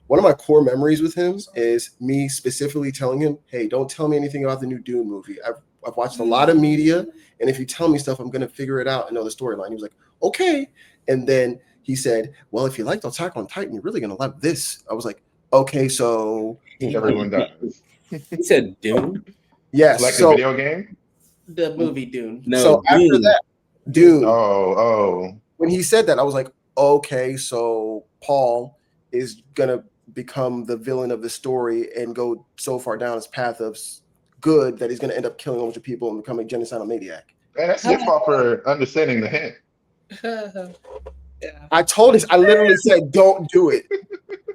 one of my core memories with him is me specifically telling him, "Hey, don't tell me anything about the new Dune movie. I've watched a lot of media, and if you tell me stuff, I'm gonna figure it out and know the storyline." He was like, "Okay," and then he said, "Well, if you liked Attack on Titan, you're really gonna love this." I was like, "Okay, so everyone does." He said Dune. Yes, Like so the video game. The movie Dune. No, so after Dune. that, Dune. Oh. When he said that, I was like, "Okay, so Paul is gonna become the villain of the story and go so far down his path of good that he's gonna end up killing a bunch of people and becoming a genocidal maniac." And that's your fault for understanding the hint. Yeah. I literally said, "Don't do it."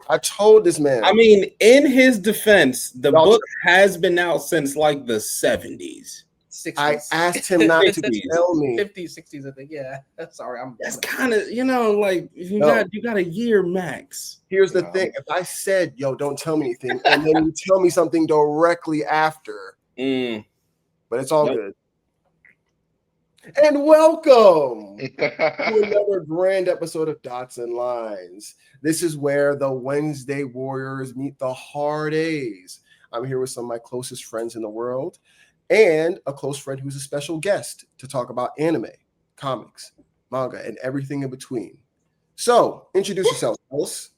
I told this man. I mean, in his defense, the Y'all book has been out since like the 70s. 60s. I asked him not to tell me. 50s, 60s, I think. Yeah. Sorry, That's kind of, like you got a year max. Here's the thing: if I said, "Yo, don't tell me anything," and then you tell me something directly after, but it's all good. And welcome to another grand episode of Dots and Lines. This is where the Wednesday Warriors meet the hard A's. I'm here with some of my closest friends in the world and a close friend who's a special guest to talk about anime, comics, manga, and everything in between. So, introduce yourself, Alice.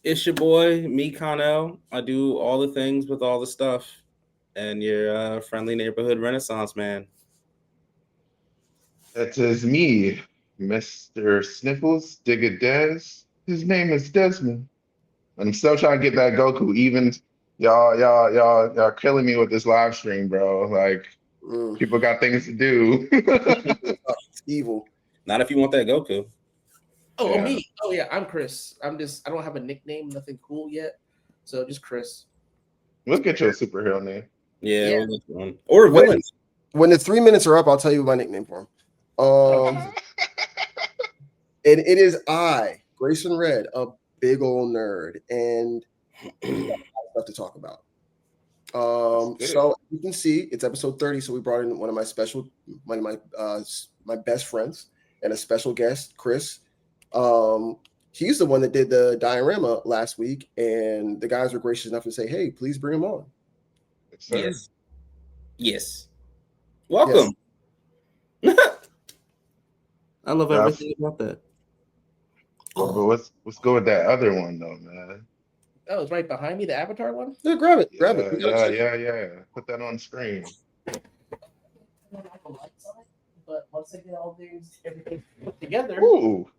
It's your boy, me, Connell. I do all the things with all the stuff, and your friendly neighborhood Renaissance man. That is me, Mr. Sniffles Digga Des. His name is Desmond. I'm still trying to get that Goku. Even y'all killing me with this live stream, bro. Like people got things to do. It's evil. Not if you want that Goku. Oh, me. Oh yeah, I'm Chris. I don't have a nickname, nothing cool yet. So just Chris. Let's get you a superhero name. Yeah. One. Or a villain. When the 3 minutes are up, I'll tell you my nickname for him. And it is I, Grayson Red, a big old nerd, and stuff to talk about. So you can see it's episode 30. So we brought in one of my best friends and a special guest, Chris. He's the one that did the diorama last week, and the guys were gracious enough to say, "Hey, please bring him on." Yes. Welcome. Yes. I love everything about that. But let's go with that other one though, man. Oh, it's right behind me, the Avatar one? Yeah, grab it. Yeah. Put that on screen. But once they get all these everything put together. Ooh.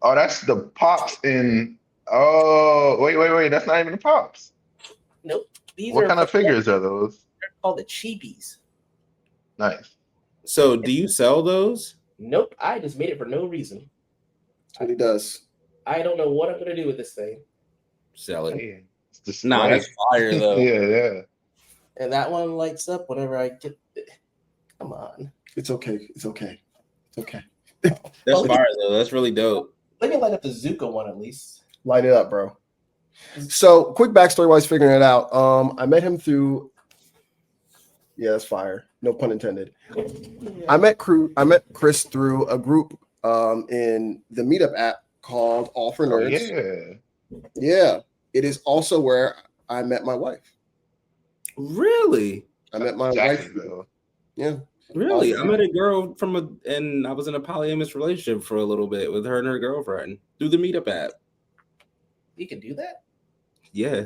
Oh, that's the pops in. Oh, wait. That's not even the pops. Nope. What kind of figures are those? They're called the cheapies. Nice. So, do you sell those? Nope. I just made it for no reason. That's what he does. I don't know what I'm gonna do with this thing. Sell it. Hey, Nah, that's fire though. Yeah. And that one lights up whenever I get it. Come on. It's okay. That's fire though. That's really dope. Let me light up the Zuko one at least. Light it up, bro. So, quick backstory while I was figuring it out. I met him through. Yeah, that's fire. No pun intended. I met Chris through a group in the Meetup app called All for Nerds. Yeah. It is also where I met my wife. Really? I met my wife. Yeah. Really? I met a girl and I was in a polyamorous relationship for a little bit with her and her girlfriend through the Meetup app. You can do that? Yeah.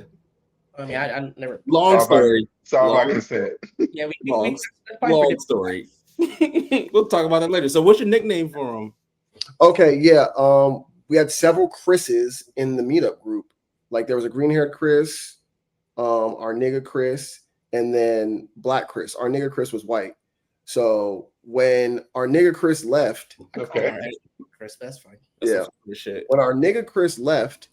I mean, I never. Long story. Sorry, like I said. Yeah, long story. We'll talk about that later. So, what's your nickname for him? Okay, yeah. We had several Chris's in the Meetup group. Like there was a green-haired Chris, our nigga Chris, and then Black Chris. Our nigga Chris was white. So when our nigga Chris left, Chris, that's fine. Yeah. When our nigga Chris left,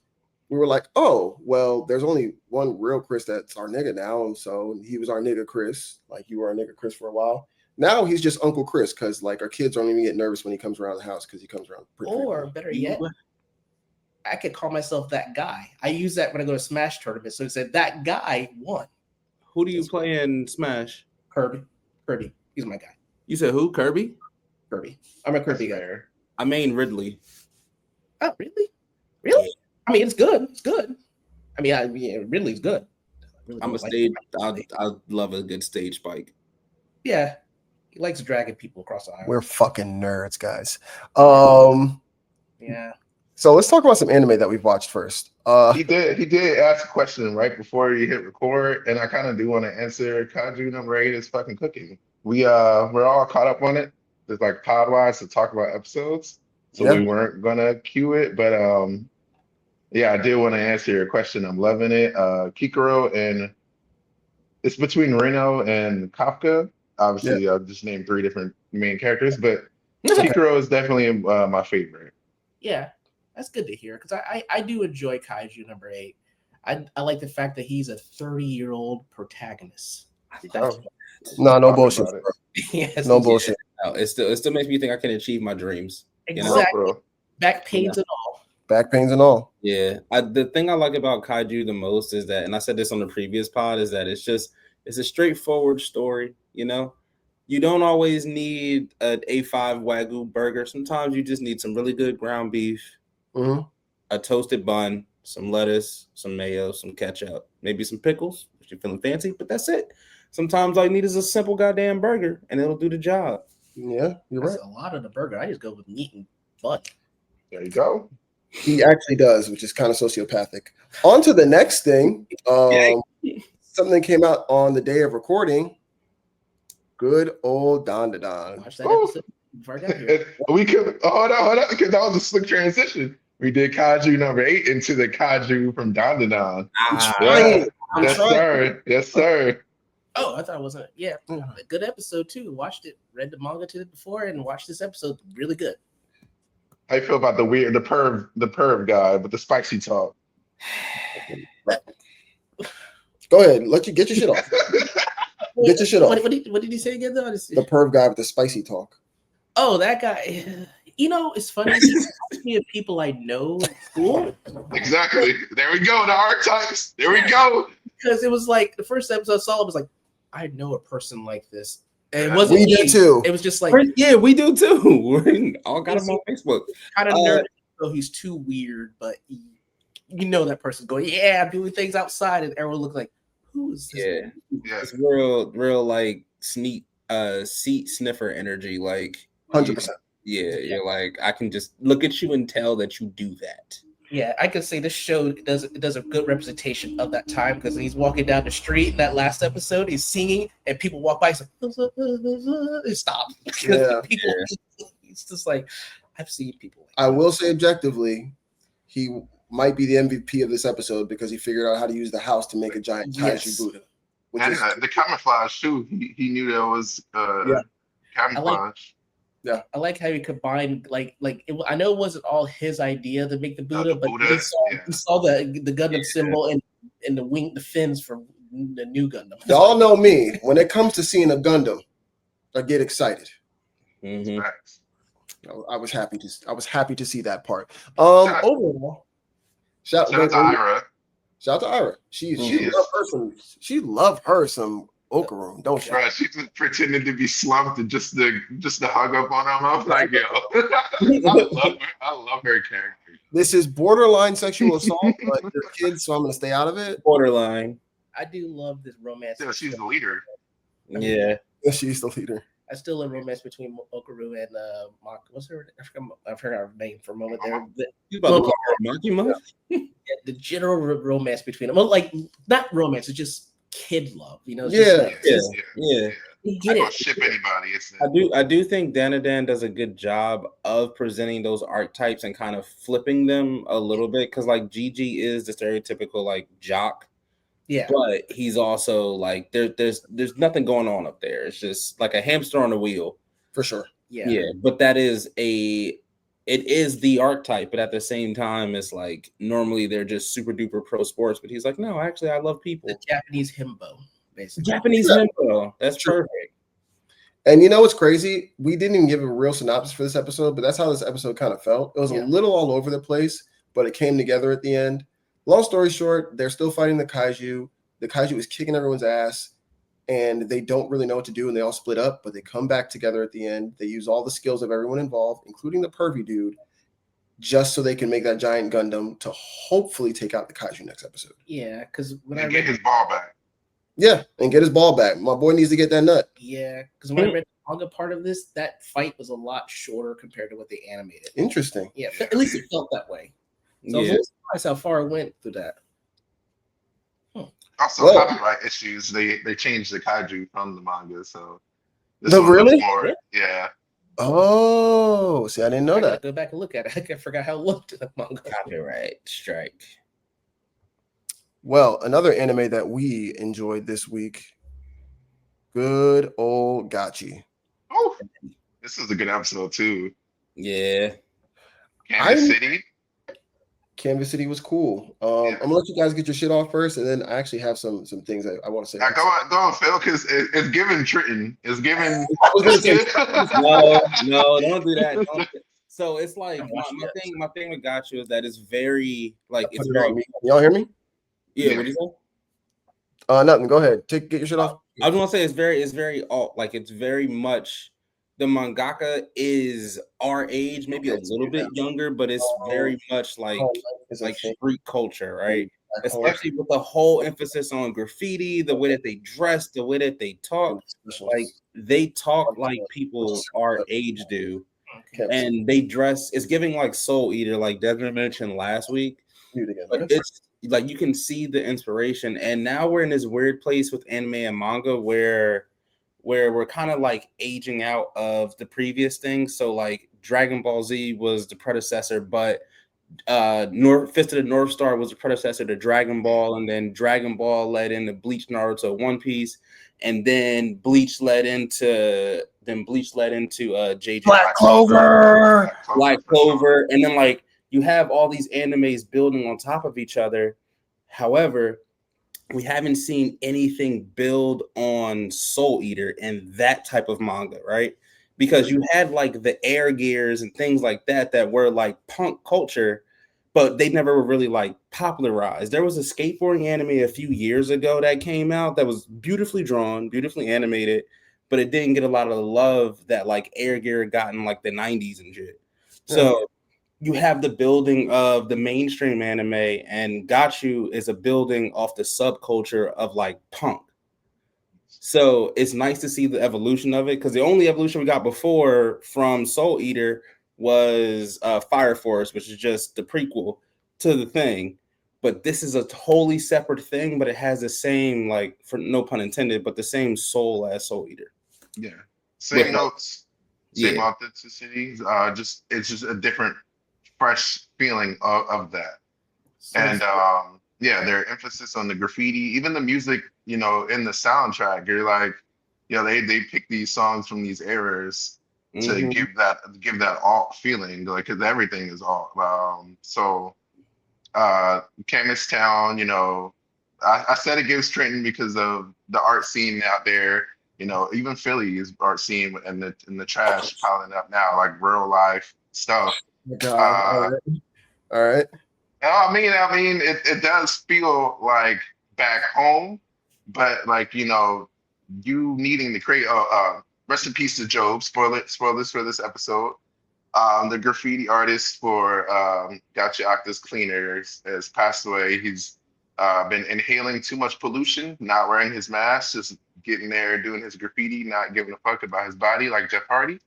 we were like, oh, well, there's only one real Chris that's our nigga now. And so he was our nigga Chris. Like you were our nigga Chris for a while. Now he's just Uncle Chris because like our kids don't even get nervous when he comes around the house because he comes around pretty frequently. Better yet, I could call myself that guy. I use that when I go to Smash tournaments. So it said that guy won. Who do you play in Smash? Kirby. He's my guy. You said who? Kirby? Kirby. I'm a Kirby guy. I mean Ridley. Oh, really? Really? I mean, it's good. It's good. I mean, Ridley's good. I'm a stage. I love a good stage spike. Yeah, he likes dragging people across the aisle. We're fucking nerds, guys. Yeah. So let's talk about some anime that we've watched first. He did ask a question right before you hit record, and I kind of do want to answer. Kaiju number 8 is fucking cooking. We're all caught up on it. There's like pod-wise to talk about episodes, so Yeah. we weren't gonna cue it, but yeah, I did want to answer your question. I'm loving it. Kikoro, and it's between Reno and Kafka. Obviously, I'll just name 3 different main characters, but Kikoro is definitely my favorite. Yeah, that's good to hear because I do enjoy Kaiju number 8. I like the fact that he's a 30-year-old protagonist. No bullshit. Yes, No bullshit. No, it still makes me think I can achieve my dreams. Exactly. You know? Back pains and all. Back pains and all. Yeah. The thing I like about Kaiju the most is that, and I said this on the previous pod, is that it's a straightforward story. You know, you don't always need an A5 Wagyu burger. Sometimes you just need some really good ground beef, a toasted bun, some lettuce, some mayo, some ketchup, maybe some pickles if you're feeling fancy, but that's it. Sometimes all you need is a simple goddamn burger and it'll do the job. Yeah, you're right. That's a lot of the burger. I just go with meat and bun. There you go. He actually does, which is kind of sociopathic. On to the next thing. Something that came out on the day of recording. Good old DanDaDan. Watch that episode before I got here. We could hold on, because that was a slick transition. We did Kaiju number 8 into the Kaiju from DanDaDan. Yes, sir. Oh, I thought it wasn't. Yeah, a good episode too. Watched it, read the manga to it before, and watched this episode. Really good. How you feel about the perv guy with the spicy talk? Go ahead, let you get your shit off. Get your shit off. What did he say again though? The perv guy with the spicy talk. Oh, that guy. You know, it's funny. He reminds me of people I know at school. Exactly. There we go. The archetypes. There we go. Because it was like the first episode I saw, it was like, I know a person like this. And it wasn't we did too. It was just like, yeah, we do too. We all got him on Facebook. Kind of nerd. So he's too weird, but you know that person's going, yeah, I'm doing things outside, and everyone look like, who is this? Yeah. It's real like seat sniffer energy, like 100%. Yeah, you're like, I can just look at you and tell that you do that. Yeah, I could say this show does a good representation of that time because he's walking down the street in that last episode, he's singing, and people walk by, he's like, and stop. Yeah. It's just like, I've seen people. I will say objectively, he might be the MVP of this episode because he figured out how to use the house to make a giant Kaiju Buddha. And the camouflage too. He knew that was camouflage. I like how he combined I know it wasn't all his idea to make the Buddha, but Buddha, he saw the Gundam symbol and the fins for the new Gundam. Y'all know me. When it comes to seeing a Gundam, I get excited. Mm-hmm. I was happy to see that part. Overall, shout out to Ira. Shout out to Ira. She loved her some Okarum, don't she? Right, she just pretended to be slumped and just to hug up on him. I was like, yo, I love her character. This is borderline sexual assault, but they're kids, so I'm gonna stay out of it. Borderline. I do love this romance. Yeah, she's the leader. Yeah, she's the leader. I still love romance between Okaru and what's her? I've heard her name for a moment there. The general romance between them. Well, like not romance, it's just kid love. You know? Yeah. You get it. Ship anybody. I do think DanDaDan does a good job of presenting those archetypes and kind of flipping them a little bit because like Gigi is the stereotypical like jock. Yeah, but he's also like there's nothing going on up there. It's just like a hamster on a wheel. For sure. Yeah. But that is it is the archetype, but at the same time, it's like normally they're just super duper pro sports. But he's like, no, actually, I love people. The Japanese himbo, basically. Japanese himbo. That's perfect. And you know what's crazy? We didn't even give a real synopsis for this episode, but that's how this episode kind of felt. It was a little all over the place, but it came together at the end. Long story short, they're still fighting the Kaiju. The Kaiju is kicking everyone's ass, and they don't really know what to do, and they all split up, but they come back together at the end. They use all the skills of everyone involved, including the pervy dude. just so they can make that giant Gundam to hopefully take out the Kaiju next episode. Yeah, because when I And read get his ball back. Yeah, and get his ball back. My boy needs to get that nut. Yeah, because when I read the manga part of this, that fight was a lot shorter compared to what they animated. Interesting. Yeah, at least it felt that way. So I was a little surprised how far it went through that. Also, Well- copyright issues. They changed the kaiju from the manga, so No, one looks really? more, yeah. Oh, see, I didn't know I gotta that. go back and look at it. I forgot how it looked in the manga. Copyright strike. Well, another anime that we enjoyed this week, good old Gachi. Oh, this is a good episode too. Yeah. Kansas City. Canvas City was cool. I'm gonna let you guys get your shit off first, and then I actually have some things I want to say. Go on, Phil, because it's given Triton. It's given. I was gonna say, No, don't do that. So it's like my thing with Gachi is that it's very like it's very. Y'all hear me? Yeah. What do you say? Nothing. Go ahead. Get your shit off. I was gonna say it's very alt. Like it's very much. The mangaka is our age, maybe a little bit younger, but it's very much like street culture, right? Especially with the whole emphasis on graffiti, the way that they dress, the way that they talk. Like they talk like people our age do, and they dress. It's giving like Soul Eater, like Desmond mentioned last week. But it's like you can see the inspiration, and now we're in this weird place with anime and manga where we're kind of like aging out of the previous things. So like Dragon Ball Z was the predecessor, but Fist of the North Star was the predecessor to Dragon Ball, and then Dragon Ball led into Bleach, Naruto, One Piece, and then Bleach led into JJ Black Clover, and then like you have all these animes building on top of each other. However, we haven't seen anything build on Soul Eater and that type of manga, right? Because you had like the Air Gears and things like that were like punk culture, but they never were really like popularized. There was a skateboarding anime a few years ago that came out that was beautifully drawn, beautifully animated, but it didn't get a lot of the love that like Air Gear got in like the 90s and shit. So you have the building of the mainstream anime, and Gachi is a building off the subculture of like punk. So it's nice to see the evolution of it, because the only evolution we got before from Soul Eater was Fire Force, which is just the prequel to the thing. But this is a totally separate thing, but it has the same, like, for no pun intended, but the same soul as Soul Eater. Yeah, same notes, same authenticity. It's just a different, fresh feeling of that. And their emphasis on the graffiti, even the music, in the soundtrack, you're like, they pick these songs from these eras to give that alt feeling, like, because everything is alt. Camus Town, I said it gives Trenton because of the art scene out there. Even Philly's art scene and the trash piling up now, like real life stuff. All right. I mean, it does feel like back home, but like, you needing to create. Rest in peace to Job. Spoilers for this episode. The graffiti artist for Gachiakuta's Cleaners has passed away. He's been inhaling too much pollution, not wearing his mask, just getting there, doing his graffiti, not giving a fuck about his body like Jeff Hardy.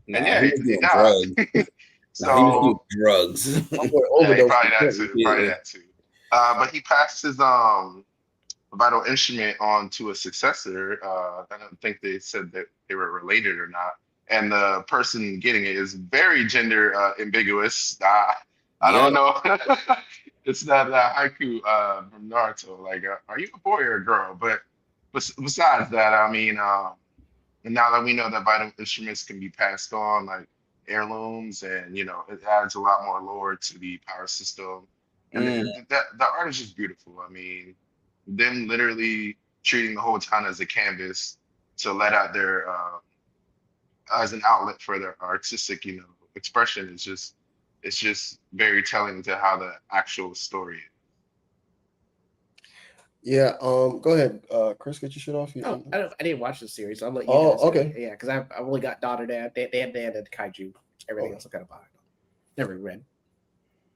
And he died. So he was doing drugs. Probably that too. But he passed his vital instrument on to a successor. I don't think they said that they were related or not. And the person getting it is very gender ambiguous. I don't know. It's that haiku from Naruto. Like, are you a boy or a girl? But besides that, I mean, and now that we know that vital instruments can be passed on, like heirlooms, and it adds a lot more lore to the power system. And the art is just beautiful. I mean, them literally treating the whole town as a canvas to let out their as an outlet for their artistic, expression is just very telling to how the actual story is. Yeah. Go ahead, Chris. Get your shit off. I didn't watch the series, so I'll let you. Okay. Yeah, because I've only got DanDaDan, and Kaiju. Everything else I kind of behind. Never read.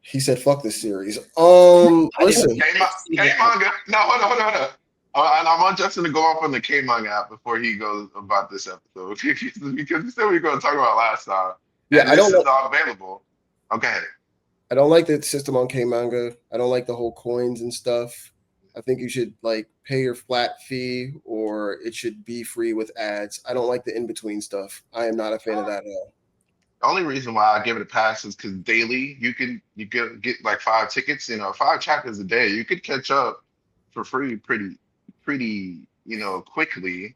He said, "Fuck this series." Listen. K-Manga. No, hold on. And I want Justin to go off on the K-Manga app before he goes about this episode because we said we were going to talk about last time. Yeah, and this is not available. Okay. I don't like the system on K-Manga. I don't like the whole coins and stuff. I think you should like pay your flat fee or it should be free with ads. I don't like the in-between stuff. I am not a fan of that at all. The only reason why I give it a pass is because daily you can get like 5 tickets, 5 chapters a day. You could catch up for free pretty quickly.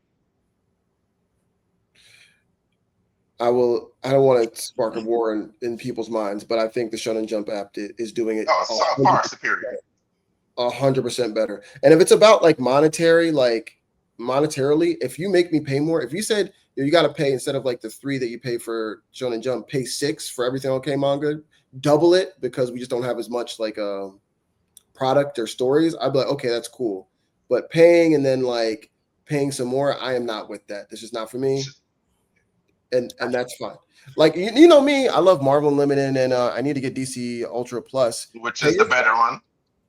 I don't want to spark a war in people's minds, but I think the Shonen Jump app is doing it far superior. 100% better. And if it's about like monetarily, if you make me pay more, if you said you got to pay instead of like the 3 that you pay for Shonen Jump, pay 6 for everything on K-Manga, double it because we just don't have as much like product or stories, I'd be like, okay, that's cool. But paying and then like paying some more, I am not with that. This is not for me. And that's fine. Like you know me, I love Marvel Unlimited, and I need to get DC Ultra Plus, which is the better one.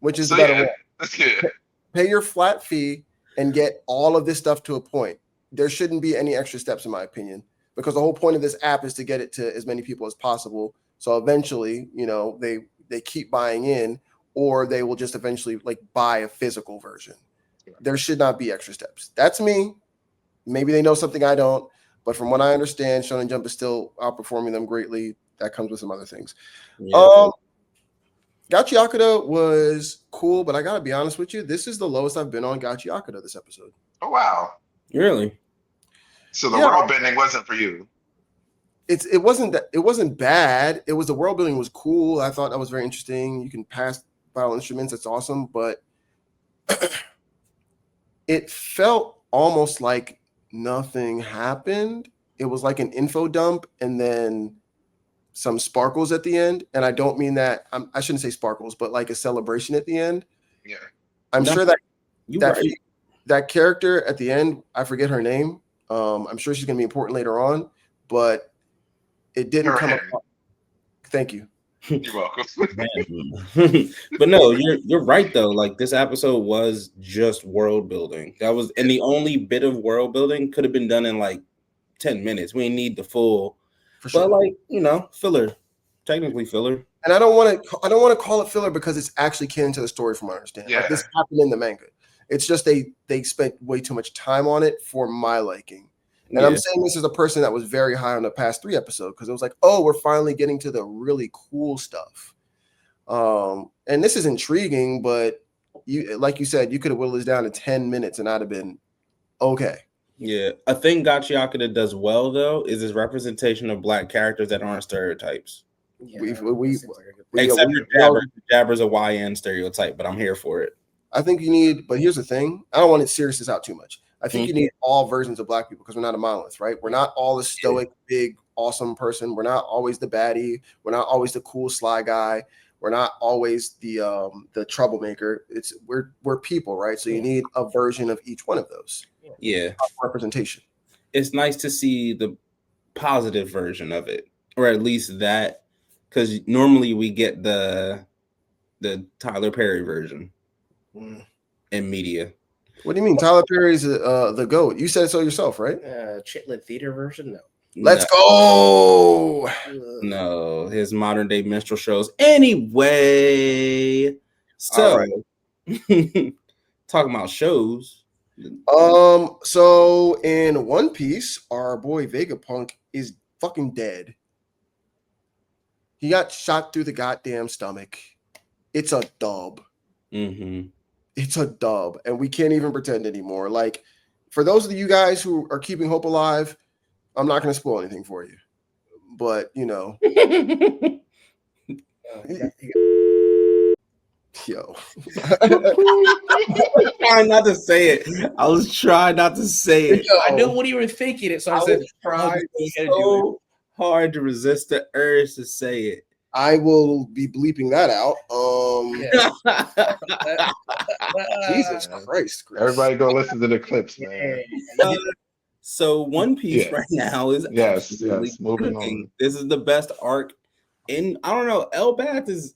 Which is the better one. That's good. Pay your flat fee and get all of this stuff to a point. There shouldn't be any extra steps, in my opinion, because the whole point of this app is to get it to as many people as possible. So eventually, they keep buying in, or they will just eventually like buy a physical version. There should not be extra steps. That's me. Maybe they know something I don't. But from what I understand, Shonen Jump is still outperforming them greatly. That comes with some other things. Yeah. Gachiakuta was cool, but I gotta be honest with you. This is the lowest I've been on Gachiakuta this episode. Oh wow! Really? So the world bending wasn't for you. It wasn't bad. It was the world building was cool. I thought that was very interesting. You can pass vital instruments. That's awesome. But it felt almost like nothing happened. It was like an info dump and then some sparkles at the end. And I don't mean that, I shouldn't say sparkles, but like a celebration at the end. Yeah. I'm sure that character at the end, I forget her name. I'm sure she's going to be important later on, but it didn't come up. Thank you. You're welcome. But no, you're right though. Like this episode was just world building. That was, and the only bit of world building could have been done in like 10 minutes. We need the full, for sure. But like filler, technically filler. And I don't want to call it filler because it's actually canon to the story, from what I understand. Yeah. Like this happened in the manga. It's just they spent way too much time on it for my liking. And I'm saying this as a person that was very high on the past 3 episodes because it was like, oh, we're finally getting to the really cool stuff. And this is intriguing, but like you said, you could have whittled this down to 10 minutes and I'd have been okay. Yeah. A thing Gachiakuta does well, though, is his representation of Black characters that aren't stereotypes. Yeah, except for Jabber. Jabber's a YN stereotype, but I'm here for it. I think you need, but here's the thing. I don't want to serious this out too much. I think you need all versions of Black people because we're not a monolith, right? We're not all the stoic, big, awesome person. We're not always the baddie. We're not always the cool, sly guy. We're not always the troublemaker. We're people, right? So you need a version of each one of those. Yeah, representation. It's nice to see the positive version of it, or at least that, because normally we get the Tyler Perry version in media. What do you mean? Tyler Perry's the GOAT. You said so yourself, right? Chitlin theater version? No. Let's go. No, his modern day minstrel shows. Anyway, so talking about shows. So in One Piece, our boy Vegapunk is fucking dead. He got shot through the goddamn stomach. It's a dub. Mm-hmm. It's a dub, and we can't even pretend anymore. Like, for those of you guys who are keeping hope alive, I'm not going to spoil anything for you, but yo, trying not to say it. I was trying not to say it. I knew what you were thinking it, so I said, "Try so hard to resist the urge to say it." I will be bleeping that out. Jesus Christ. Everybody go listen to the clips, man. So One Piece right now is yes, moving on. This is the best arc in, I don't know, Elbath is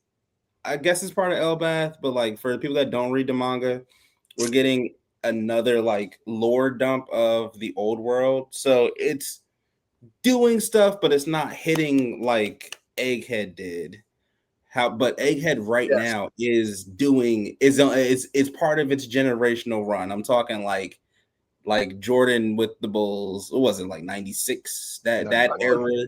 I guess it's part of Elbath, but like for the people that don't read the manga, we're getting another like lore dump of the old world. So it's doing stuff, but it's not hitting like Egghead did. But Egghead right now is it's part of its generational run. I'm talking like Jordan with the Bulls. What was it, like 96? That era.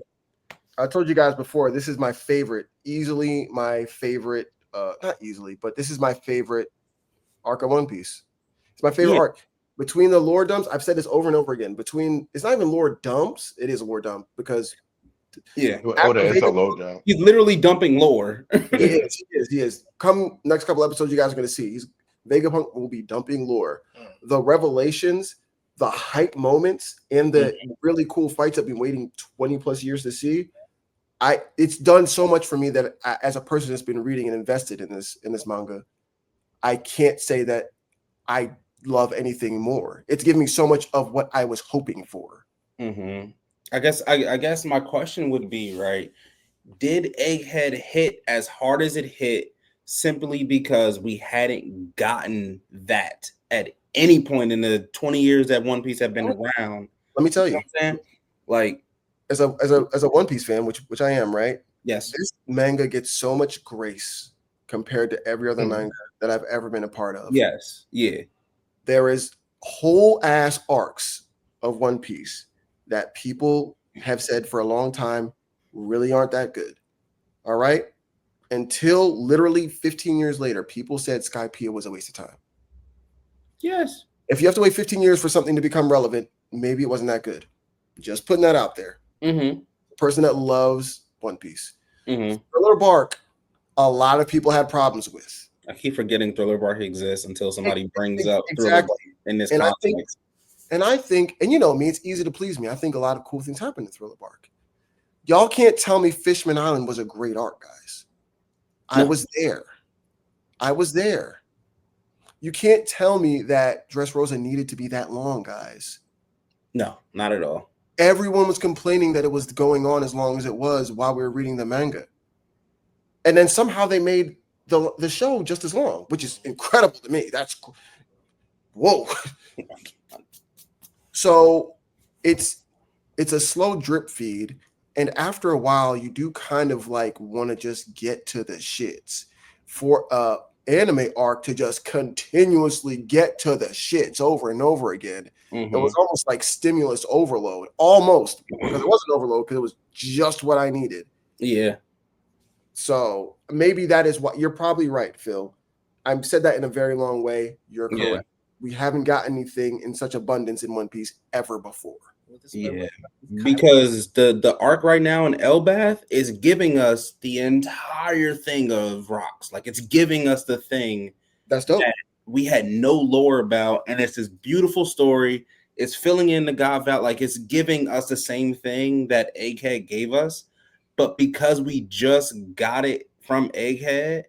I told you guys before, this is my favorite, easily my favorite, not easily, but this is my favorite arc of One Piece. It's my favorite arc. Between the lore dumps, I've said this over and over again. It's not even lore dumps, it is a lore dump because Oda is a lore dump. He's literally dumping lore. He is. Come next couple episodes, you guys are going to see. Vegapunk will be dumping lore. The revelations, the hype moments, and the really cool fights I've been waiting 20 plus years to see. It's done so much for me that as a person that's been reading and invested in this manga, I can't say that I love anything more. It's given me so much of what I was hoping for. Mm-hmm. I guess my question would be, right, did Egghead hit as hard as it hit simply because we hadn't gotten that at any point in the 20 years that One Piece have been around? Let me tell you, what I'm saying? Like as a One Piece fan, which I am, right? Yes. This manga gets so much grace compared to every other manga that I've ever been a part of. Yes. Yeah. There is whole ass arcs of One Piece that people have said for a long time really aren't that good. All right? Until literally 15 years later, people said Skypiea was a waste of time. Yes. If you have to wait 15 years for something to become relevant, maybe it wasn't that good. Just putting that out there. Mm-hmm. Person that loves One Piece. Mm-hmm. Thriller Bark, a lot of people had problems with. I keep forgetting Thriller Bark exists until somebody brings up Thriller Bark in this context. I think, and you know me, it's easy to please me. I think a lot of cool things happened in Thriller Bark. Y'all can't tell me Fishman Island was a great arc, guys. No. I was there. You can't tell me that Dressrosa needed to be that long, guys. No, not at all. Everyone was complaining that it was going on as long as it was while we were reading the manga. And then somehow they made the show just as long, which is incredible to me. That's whoa. So it's a slow drip feed. And after a while, you do kind of like want to just get to the shits. For anime arc to just continuously get to the shits over and over again. Mm-hmm. It was almost like stimulus overload. Almost. Because it wasn't overload, because it was just what I needed. Yeah. So maybe that is what you're probably right, Phil. I've said that in a very long way. You're correct. Yeah. We haven't got anything in such abundance in One Piece ever before. Yeah, because the arc right now in Elbath is giving us the entire thing of rocks. Like, it's giving us the thing that's dope that we had no lore about, and it's this beautiful story. It's filling in the God Val, like it's giving us the same thing that Egghead gave us, but because we just got it from Egghead,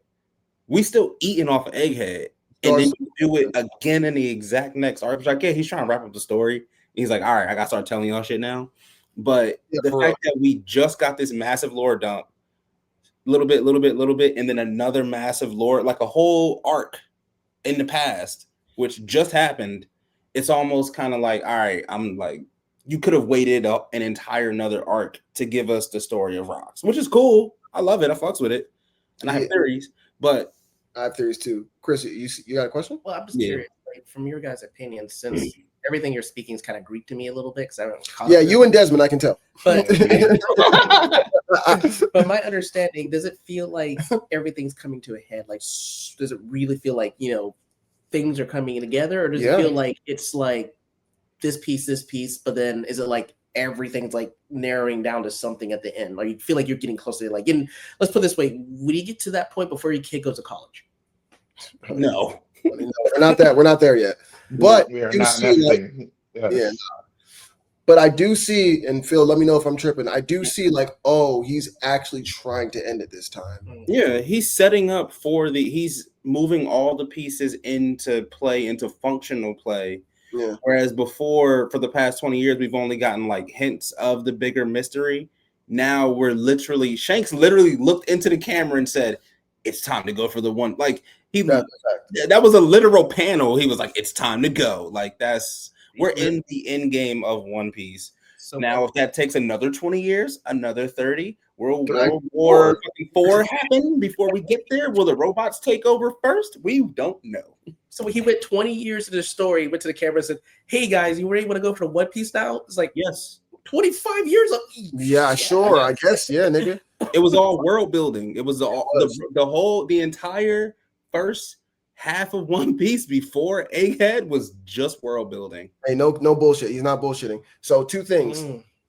we still eating off of Egghead, and then you do it again in the exact next arc. It's like, yeah, he's trying to wrap up the story. He's like, all right, I got to start telling y'all shit now. But the fact that we just got this massive lore dump, little bit, and then another massive lore, like a whole arc in the past, which just happened, it's almost kind of like, all right, I'm like, you could have waited up an entire another arc to give us the story of rocks, which is cool. I love it. I fucks with it. And I have theories, but I have theories too. Chris, you got a question? Well, I'm just curious, like, from your guys' opinion, since everything you're speaking is kind of Greek to me a little bit, because I don't. Yeah, you and Desmond, I can tell. But but my understanding, does it feel like everything's coming to a head? Like, does it really feel like, you know, things are coming together, or does it feel like it's like this piece, but then is it like everything's like narrowing down to something at the end? Like, you feel like you're getting closer to like, let's put it this way, would you get to that point before your kid goes to college? No. We're not there yet. But we are not nesting. Yeah. But I do see, and Phil, let me know if I'm tripping. I do see like, oh, he's actually trying to end it this time. Yeah, he's setting up he's moving all the pieces into play, into functional play. Yeah. Whereas before, for the past 20 years, we've only gotten like hints of the bigger mystery. Now Shanks literally looked into the camera and said, it's time to go for the one. Like that was a literal panel. He was like, it's time to go. Like we're in the end game of One Piece. So now, if that takes another 20 years, another 30, will World War IV happen before we get there? Will the robots take over first? We don't know. So he went 20 years into the story, went to the camera and said, hey guys, you were able to go for the One Piece now? It's like, yes. 25 years of sure. I guess, nigga. It was all world building. It was the entire first half of One Piece before Egghead was just world building. Hey, no bullshit. He's not bullshitting. So 2 things.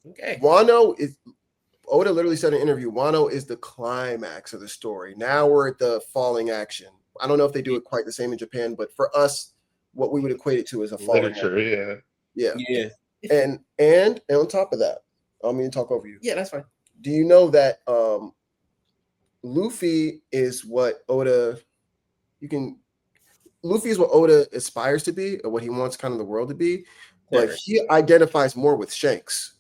Okay. Oda literally said in an interview, Wano is the climax of the story. Now we're at the falling action. I don't know if they do it quite the same in Japan, but for us, what we would equate it to is a falling action. Yeah. And on top of that, I don't mean to talk over you. Yeah, that's fine. Do you know that Luffy is what Oda aspires to be, or what he wants kind of the world to be, but he identifies more with Shanks.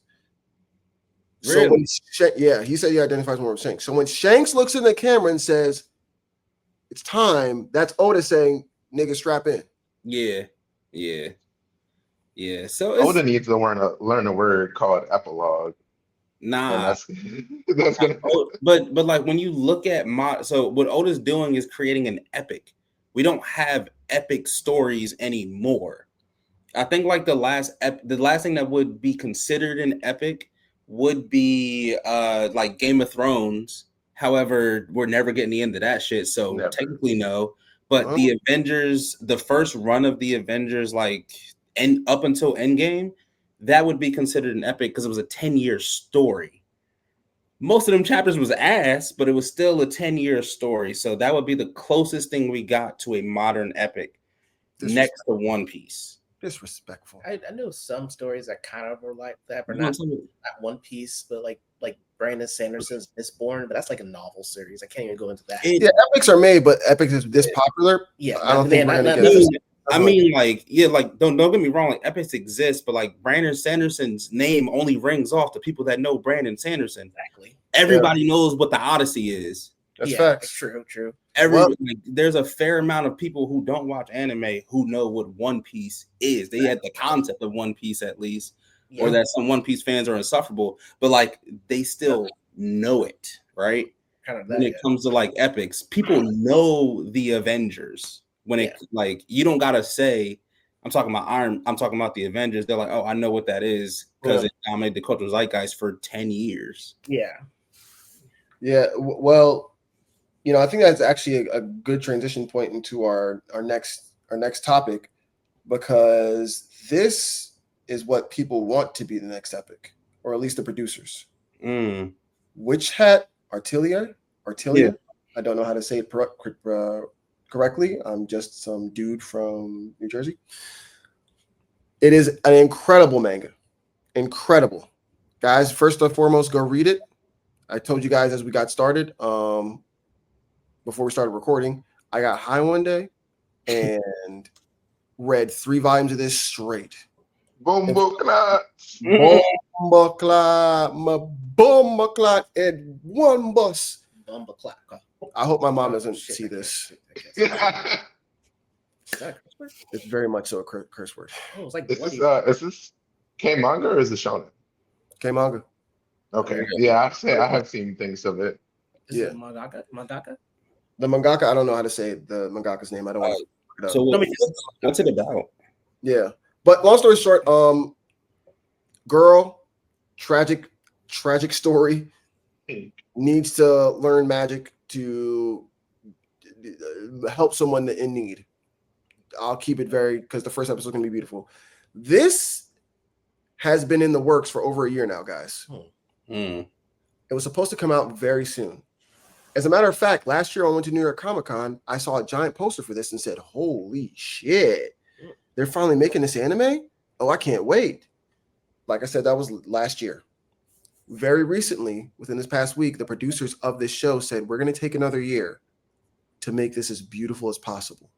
Really? So he said he identifies more with Shanks. So when Shanks looks in the camera and says, it's time, that's Oda saying, nigga, strap in. Yeah. So Oda needs to learn a word called epilogue. Nah, that's gonna. But like when you look at so what Oda's doing is creating an epic. We don't have epic stories anymore. I think like the last thing that would be considered an epic would be like Game of Thrones. However, we're never getting the end of that shit. So technically no. But the Avengers, the first run of the Avengers, like up until Endgame, that would be considered an epic because it was a 10-year story. Most of them chapters was ass, but it was still a 10-year story. So that would be the closest thing we got to a modern epic next to One Piece. Disrespectful. I know some stories that kind of were like that, but not One Piece, but like Brandon Sanderson's Mistborn, but that's like a novel series. I can't even go into that. Epics are made, but epics is this popular. Yeah, I don't think we're gonna get it. I mean, like, don't get me wrong, like epics exist, but like Brandon Sanderson's name only rings off to people that know Brandon Sanderson. Exactly. Everybody knows what the Odyssey is. That's facts. True. There's a fair amount of people who don't watch anime who know what One Piece is. They had the concept of One Piece at least, or that some One Piece fans are insufferable, but like they still know it, right? Kind of when it comes to like epics, people know the Avengers. When it like you don't gotta say, I'm talking about the Avengers. They're like, oh, I know what that is because it dominated the cultural zeitgeist for 10 years. Yeah. Well, I think that's actually a good transition point into our next topic, because this is what people want to be the next epic, or at least the producers. Which Hat Atelier? Yeah. I don't know how to say it correctly. I'm just some dude from New Jersey. It is an incredible manga. Incredible. Guys, first and foremost, go read it. I told you guys as we got started, before we started recording, I got high one day and read 3 volumes of this straight. Bomba clot and one bus. Bomba clot. I hope my mom doesn't see this. Is that a curse word? It's very much so a curse word. Oh, it's like is this K manga or is it shonen? K manga. Okay. Yeah, I have seen things of it. Is it mangaka? The mangaka, I don't know how to say the mangaka's name. I don't want to look it up. So what's it about? Yeah. But long story short, girl, tragic story, needs to learn magic to help someone in need. I'll keep it because the first episode is going to be beautiful. This has been in the works for over a year now, guys. It was supposed to come out very soon. As a matter of fact, last year I went to New York Comic Con. I saw a giant poster for this and said, holy shit, they're finally making this anime? Oh, I can't wait. Like I said, that was last year. Very recently, within this past week, the producers of this show said, we're going to take another year to make this as beautiful as possible.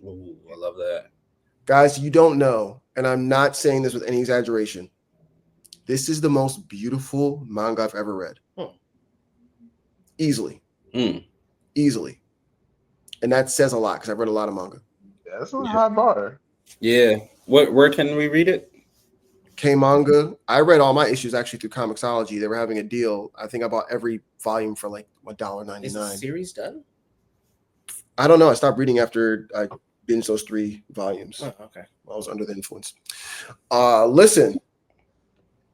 Ooh, I love that. Guys, you don't know, and I'm not saying this with any exaggeration, this is the most beautiful manga I've ever read. Easily. Easily. And that says a lot because I've read a lot of manga. Yeah, that's a high bar. Yeah. Where can we read it? K Manga. I read all my issues actually through Comixology. They were having a deal. I think I bought every volume for like $1.99. Is the series done? I don't know. I stopped reading after I binged those 3 volumes. Oh, okay. I was under the influence. Listen,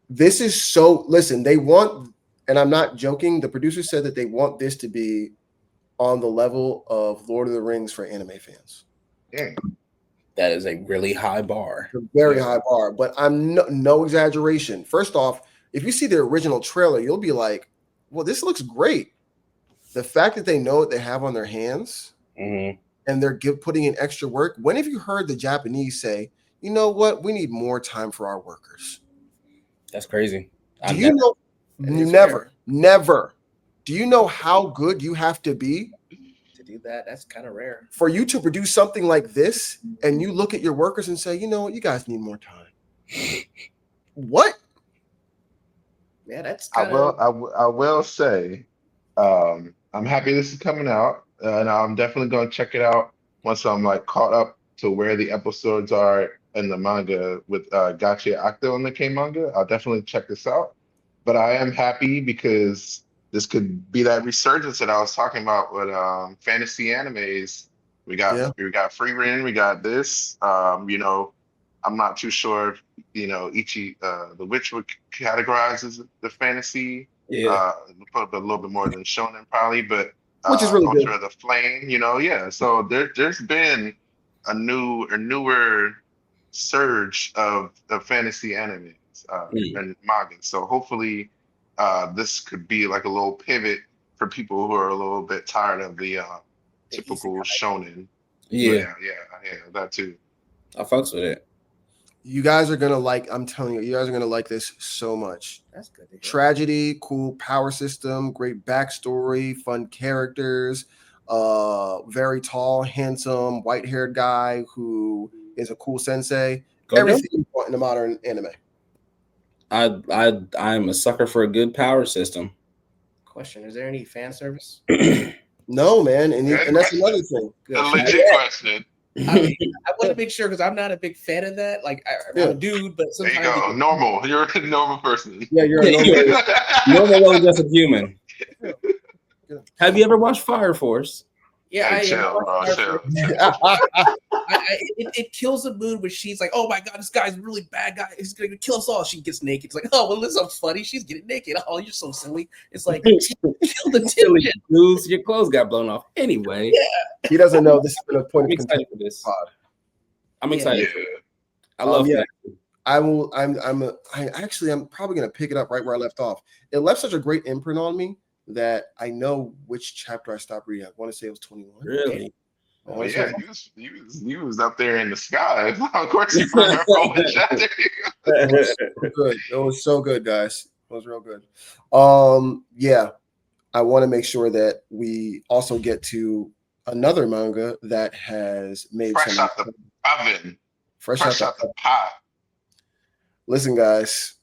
this is so. Listen, they want, and I'm not joking. The producer said that they want this to be on the level of Lord of the Rings for anime fans. Yeah. That is a really high bar. A very high bar, but I'm no exaggeration. First off, if you see the original trailer, you'll be like, well, this looks great. The fact that they know what they have on their hands and they're putting in extra work. When have you heard the Japanese say, you know what, we need more time for our workers? That's crazy. Do you know? Never. Do you know how good you have to be to do that? That's kind of rare for you to produce something like this, and you look at your workers and say, you know what, you guys need more time. What? Yeah, that's. I will say, I'm happy this is coming out, and I'm definitely going to check it out once I'm like caught up to where the episodes are in the manga with Gachiakuta on the K Manga. I'll definitely check this out. But I am happy because this could be that resurgence that I was talking about with fantasy animes. We got Free Ren, we got this. You know, I'm not too sure if, you know, Ichi the Witch would categorize as the fantasy. Put a little bit more than shonen probably, but which is really Ultra good. the Flame, you know, yeah. So there's been a newer surge of fantasy animes and manga. So hopefully this could be like a little pivot for people who are a little bit tired of the typical shonen. Yeah, that too. I fucks with it. You guys are gonna like. I'm telling you, you guys are gonna like this so much. That's good. Tragedy, cool power system, great backstory, fun characters. Very tall, handsome, white-haired guy who is a cool sensei. Everything you want in a modern anime. I'm a sucker for a good power system. Question: is there any fan service? No, man, and that's another thing. A legit question. I want to make sure because I'm not a big fan of that. Like I'm a dude, but sometimes there you go. Normal. You're a normal person. Yeah, you're a normal, just a human. Have you ever watched Fire Force? Yeah, hey, chill. It kills the mood when she's like, "Oh my god, this guy's a really bad guy. He's gonna kill us all." She gets naked. It's like, "Oh well, this is so funny. She's getting naked. Oh, you're so silly." It's like, kill the tension. Your clothes got blown off anyway. Yeah, he doesn't know this has been a point. I'm excited for this pod. I'm excited. Yeah. I love that. I will. I'm probably gonna pick it up right where I left off. It left such a great imprint on me that I know which chapter I stopped reading. I want to say it was 21. Really? Oh yeah, he was up there in the sky. Of course, you remember all the chapter. It was so good, guys. It was real good. Yeah, I want to make sure that we also get to another manga that has made fresh out the oven, fresh out the pot. Listen, guys.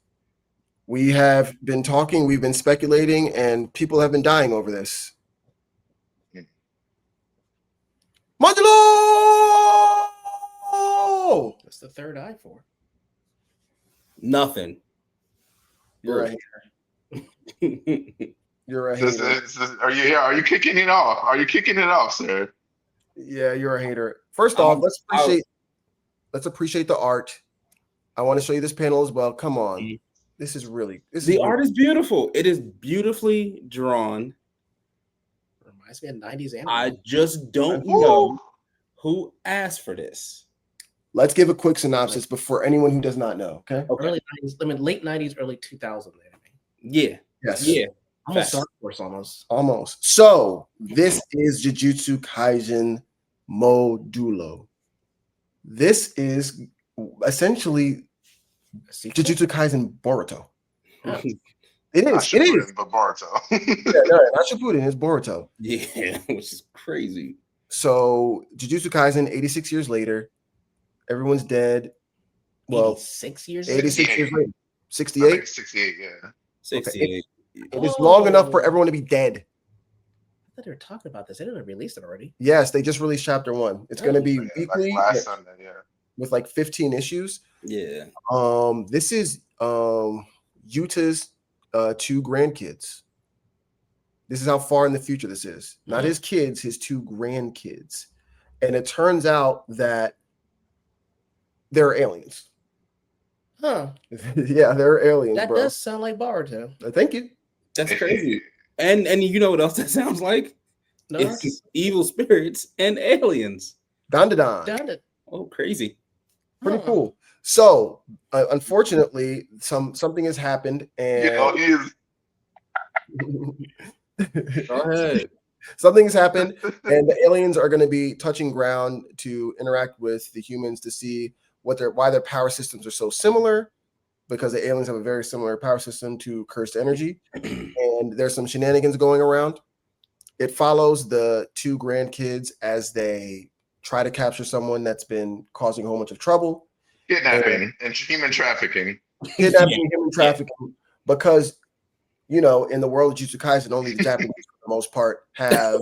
We have been talking, we've been speculating, and people have been dying over this. Modulo! What's the third eye for? Nothing. You're a hater. You're a hater. Are you kicking it off? Are you kicking it off, sir? Yeah, you're a hater. First off, let's appreciate the art. I want to show you this panel as well. Come on. The art is beautiful. It is beautifully drawn. Reminds me of 90s anime. I just don't know who asked for this. Let's give a quick synopsis before anyone who does not know. Okay. Early 90s, late 90s, early 2000s anime. Yeah. Yes. Yeah. Almost Dark Horse, almost. Almost. So this is Jujutsu Kaisen Modulo. This is essentially Jujutsu Kaisen Boruto. It is. It is. But Boruto. Not Shippuden. It's Boruto. Yeah, which is crazy. So Jujutsu Kaisen, 86 years later, everyone's dead. Well, 86 years. 86 years later. 68. 68. Yeah. 68. It is long enough for everyone to be dead. thought they were talking about this. They didn't release it already. Yes, they just released chapter 1. It's going to be weekly, like last Sunday, with like 15 issues. Yeah. This is Yuta's 2 grandkids. This is how far in the future this is. Not his kids, his 2 grandkids. And it turns out that they're aliens. Huh. Yeah, they're aliens. That bro. does sound like Boruto. Thank you. That's crazy. And you know what else that sounds like? No, It's evil spirits and aliens. DanDaDan. Oh, crazy. Pretty cool. So, unfortunately, something has happened, and Go ahead. something has happened, and the aliens are going to be touching ground to interact with the humans to see why their power systems are so similar, because the aliens have a very similar power system to cursed energy, and there's some shenanigans going around. It follows the 2 grandkids as they try to capture someone that's been causing a whole bunch of trouble. Kidnapping and human trafficking. Kidnapping, human trafficking, because, in the world of Jujutsu Kaisen, only the Japanese, for the most part, have...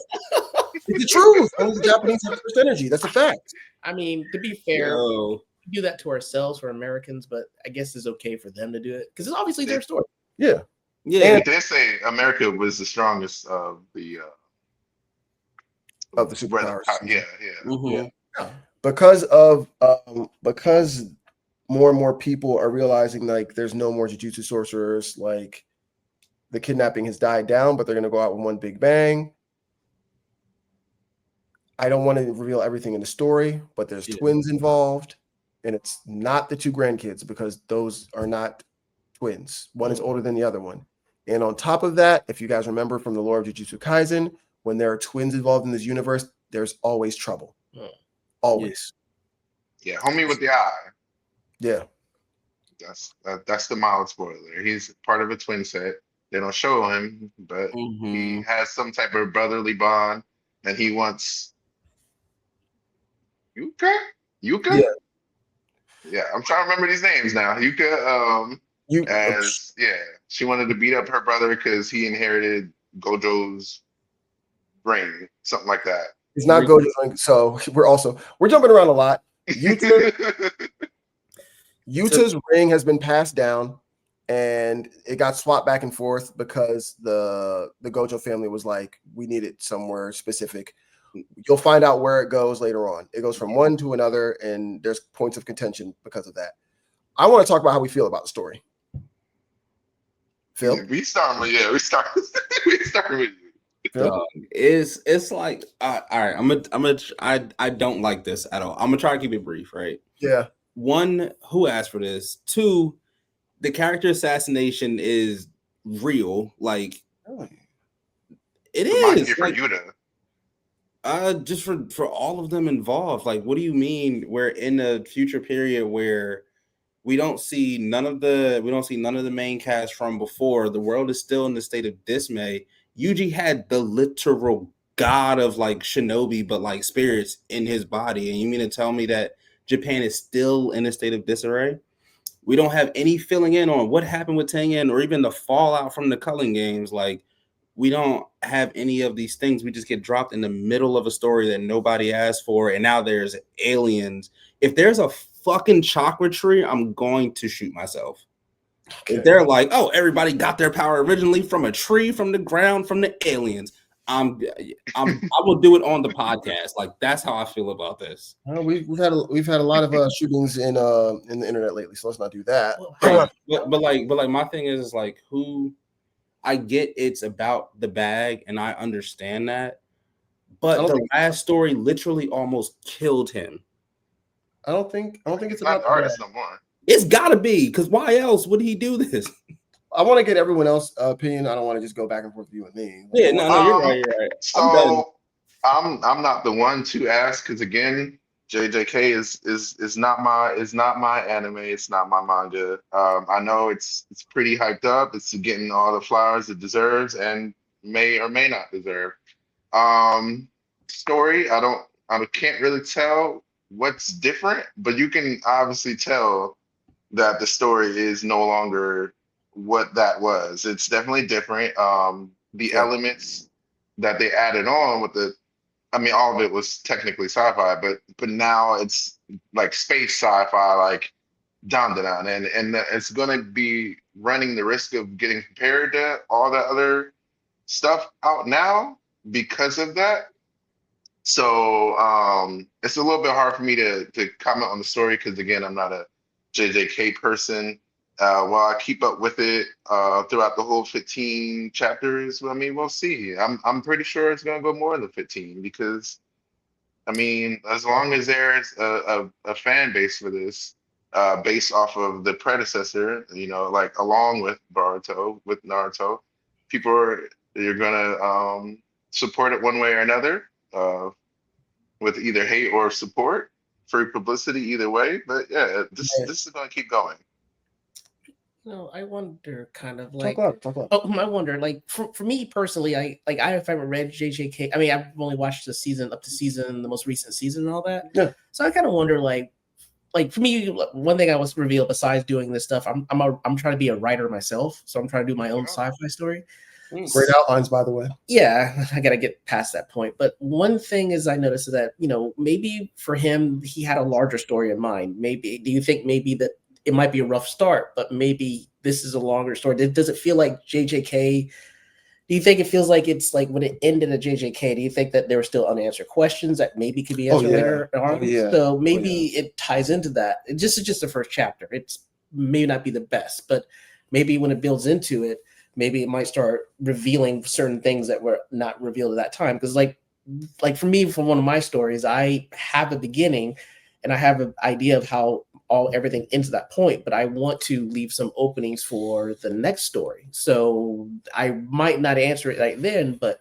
It's the truth. Only the Japanese have cursed energy. That's a fact. I mean, to be fair, we do that to ourselves for Americans, but I guess it's okay for them to do it because it's obviously their story. Yeah. They did say America was the strongest of the superpowers. Because more and more people are realizing like there's no more Jujutsu sorcerers, like the kidnapping has died down, but they're going to go out with one big bang. I don't want to reveal everything in the story, but there's twins involved, and it's not the 2 grandkids because those are not twins. One is older than the other one. And on top of that, if you guys remember from the lore of Jujutsu Kaisen, when there are twins involved in this universe, there's always trouble. Always. Yeah, homie with the eye. Yeah. That's the mild spoiler. He's part of a twin set. They don't show him, but he has some type of brotherly bond, and he wants Yuka? Yeah, I'm trying to remember these names now. Yuka, she wanted to beat up her brother because he inherited Gojo's brain, something like that. It's not Gojo's brain, so we're jumping around a lot. Yuta's ring has been passed down, and it got swapped back and forth because the Gojo family was like, we need it somewhere specific. You'll find out where it goes later on. It goes from one to another, and there's points of contention because of that. I want to talk about how we feel about the story. Phil? We start with you. It's like all right. I don't like this at all. I'm gonna try to keep it brief, right? Yeah. 1, who asked for this? 2, the character assassination is real. Like it is. For Yuta. Just for all of them involved. Like, what do you mean we're in a future period where we don't see none of the main cast from before? The world is still in the state of dismay. Yuji had the literal god of like shinobi, but like spirits in his body. And you mean to tell me that Japan is still in a state of disarray? We don't have any filling in on what happened with Tengen or even the fallout from the Culling games. Like, we don't have any of these things. We just get dropped in the middle of a story that nobody asked for, and now there's aliens. If there's a fucking chakra tree, I'm going to shoot myself. Okay. If they're like, oh, everybody got their power originally from a tree, from the ground, from the aliens, I will do it on the podcast. Like, that's how I feel about this. We've had a lot of shootings in the internet lately, so let's not do that. But like my thing is like, who? I get it's about the bag, and I understand that, but the last story literally almost killed him. I don't think it's about the artist no more. It's gotta be, because why else would he do this? I want to get everyone else's opinion. I don't want to just go back and forth with you and me. Yeah, no, you're right. So I'm not the one to ask, because again, JJK is not my anime. It's not my manga. I know it's pretty hyped up. It's getting all the flowers it deserves and may or may not deserve. Story, I can't really tell what's different, but you can obviously tell that the story is no longer what that was. It's definitely different. The elements that they added on with the. I mean, all of it was technically sci-fi, but now it's like space sci-fi, like DanDaDan, and it's going to be running the risk of getting compared to all that other stuff out now because of that. So it's a little bit hard for me to comment on the story because again, I'm not a JJK person. While I keep up with it throughout the whole 15 chapters, I mean, we'll see. I'm pretty sure it's gonna go more than 15 because I mean, as long as there's a fan base for this, based off of the predecessor, you know, like along with Naruto, you're gonna support it one way or another, with either hate or support, free publicity either way. But yeah, this is gonna keep going. No, I wonder kind of like talk up. Oh, I wonder like for me personally, I haven't read JJK. I mean, I've only watched the the most recent season and all that. Yeah. So I kind of wonder like for me, one thing I was revealed besides doing this stuff, I'm trying to be a writer myself. So I'm trying to do my own sci-fi story. Great outlines, by the way. Yeah, I got to get past that point. But one thing is I noticed is that, you know, maybe for him, he had a larger story in mind. Maybe, do you think maybe that it might be a rough start, but maybe this is a longer story? Does it feel like JJK? Do you think it feels like it's like when it ended at JJK, do you think that there were still unanswered questions that maybe could be answered later on? So maybe it ties into that. It's just the first chapter. It's may not be the best, but maybe when it builds into it, maybe it might start revealing certain things that were not revealed at that time. Because like for me, from one of my stories, I have a beginning and I have an idea of how everything into that point, but I want to leave some openings for the next story. So I might not answer it right then, but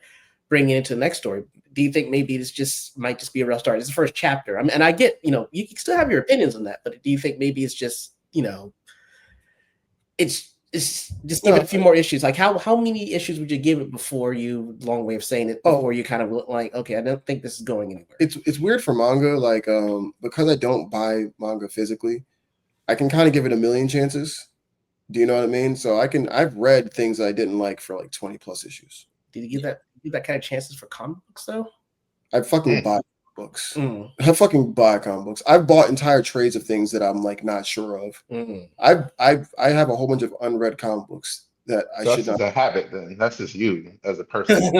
bring it into the next story. Do you think maybe this might just be a rough start? It's the first chapter. I mean, and I get, you know, you can still have your opinions on that, but do you think maybe it's just, you know, it's just give it a few more issues? Like how many issues would you give it before you, long way of saying it, before you kind of like, okay, I don't think this is going anywhere? It's weird for manga, like because I don't buy manga physically, I can kind of give it a million chances. Do you know what I mean? So I've read things that I didn't like for like 20 plus issues. Did you give that kind of chances for comic books though? I fucking buy books. I fucking buy comic books. I've bought entire trades of things that I'm like not sure of. I have a whole bunch of unread comic books that I should not. That's a habit then. That's just you as a person.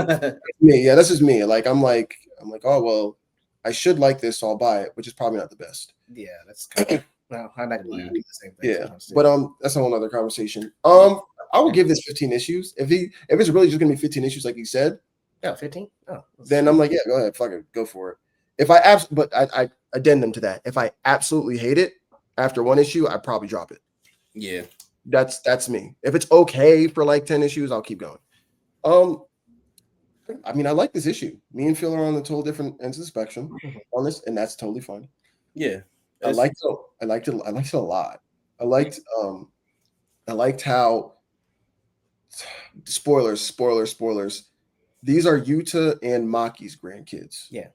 Me, yeah, that's just me. Like I'm like, oh well, I should like this, so I'll buy it, which is probably not the best. Yeah, that's kind of no, I'm not gonna lie, I do the same thing. Yeah, but that's a whole other conversation. I would give this 15 issues. If it's really just gonna be 15 issues, like you said. Yeah, 15. Oh, then I'm like, yeah, go ahead, fuck it, go for it. If I but I addendum to that. If I absolutely hate it after one issue, I'd probably drop it. Yeah, that's me. If it's okay for like 10 issues, I'll keep going. I mean, I like this issue. Me and Phil are on the total different ends of the spectrum on this, and that's totally fine. Yeah, I liked it a lot. I liked how spoilers. These are Yuta and Maki's grandkids. Yeah.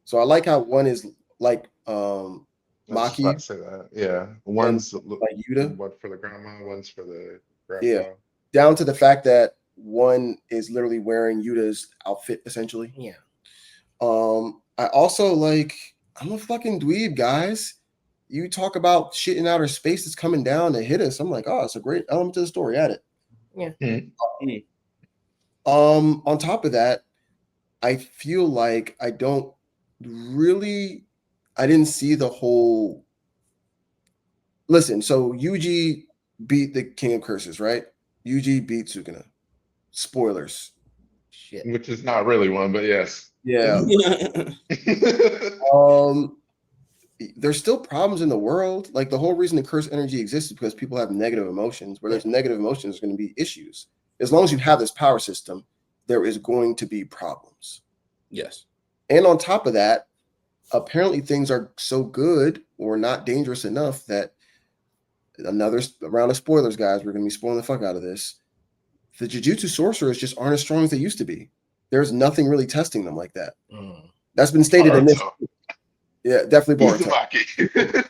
So I like how one is like Maki. Say that. Yeah. One's like Yuta. One for the grandma, one's for the grandpa. Yeah. Down to the fact that one is literally wearing Yuta's outfit essentially. Yeah. I also like, I'm a fucking dweeb, guys. You talk about shit in outer space that's coming down to hit us. I'm like, oh, it's a great element to the story. Add it. Yeah. On top of that, I feel like I didn't see the whole. Listen, so Yuji beat the King of Curses, right? Yuji beat Sukuna. Spoilers. Shit. Which is not really one, but yes. Yeah. There's still problems in the world. Like the whole reason the curse energy exists is because people have negative emotions. Where there's negative emotions, there's going to be issues. As long as you have this power system, there is going to be problems. Yes. And on top of that, apparently things are so good or not dangerous enough that another round of spoilers, guys, we're going to be spoiling the fuck out of this. The Jujutsu sorcerers just aren't as strong as they used to be. There's nothing really testing them like that. That's been stated in this. Yeah, definitely Boruto.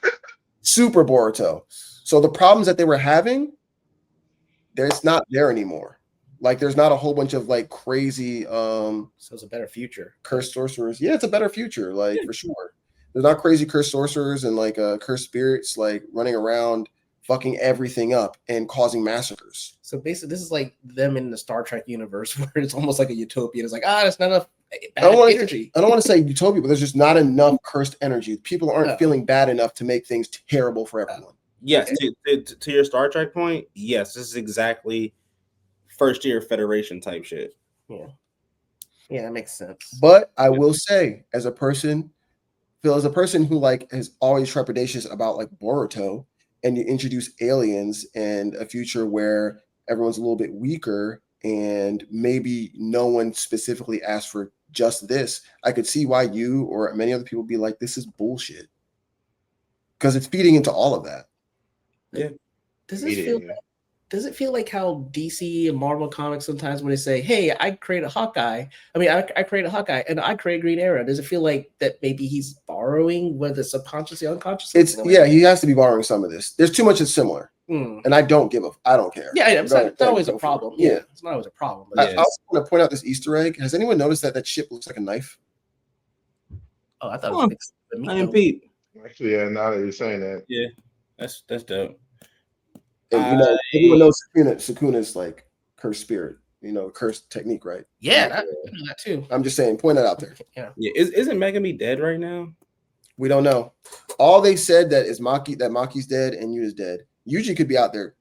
Super Boruto. So the problems that they were having, it's not there anymore. Like there's not a whole bunch of like crazy So it's a better future. cursed sorcerers. Yeah, it's a better future, like for sure. There's not crazy cursed sorcerers and like cursed spirits like running around fucking everything up and causing massacres. So basically, this is like them in the Star Trek universe where it's almost like a utopia. It's like, there's not enough bad energy. I don't want to say utopia, but there's just not enough cursed energy. People aren't feeling bad enough to make things terrible for everyone. Yes, to your Star Trek point, yes, this is exactly first year Federation type shit. Yeah, that makes sense. But I will say, as a person who like is always trepidatious about like Boruto, and you introduce aliens and a future where everyone's a little bit weaker and maybe no one specifically asked for just this, I could see why you or many other people be like, this is bullshit. Because it's feeding into all of that. Yeah. Does it feel like how DC and Marvel comics sometimes when they say, hey, I create a Hawkeye. I mean, I create a Hawkeye and I create Green Arrow. Does it feel like that maybe he's borrowing, whether subconsciously, unconsciously? He has to be borrowing some of this. There's too much that's similar. And I don't care. Yeah, it's not always a problem. Yeah, it's not always a problem. But I also want to point out this Easter egg. Has anyone noticed that ship looks like a knife? Oh, I thought it was I am Pete. Actually, yeah, now that you're saying that. Yeah, that's dope. And everyone knows Sukuna's like cursed spirit, cursed technique, right? Yeah, I know that too. I'm just saying, point that out there. Yeah. Isn't Megami dead right now? We don't know. All they said that Maki's dead and Yuna's dead. Yuji could be out there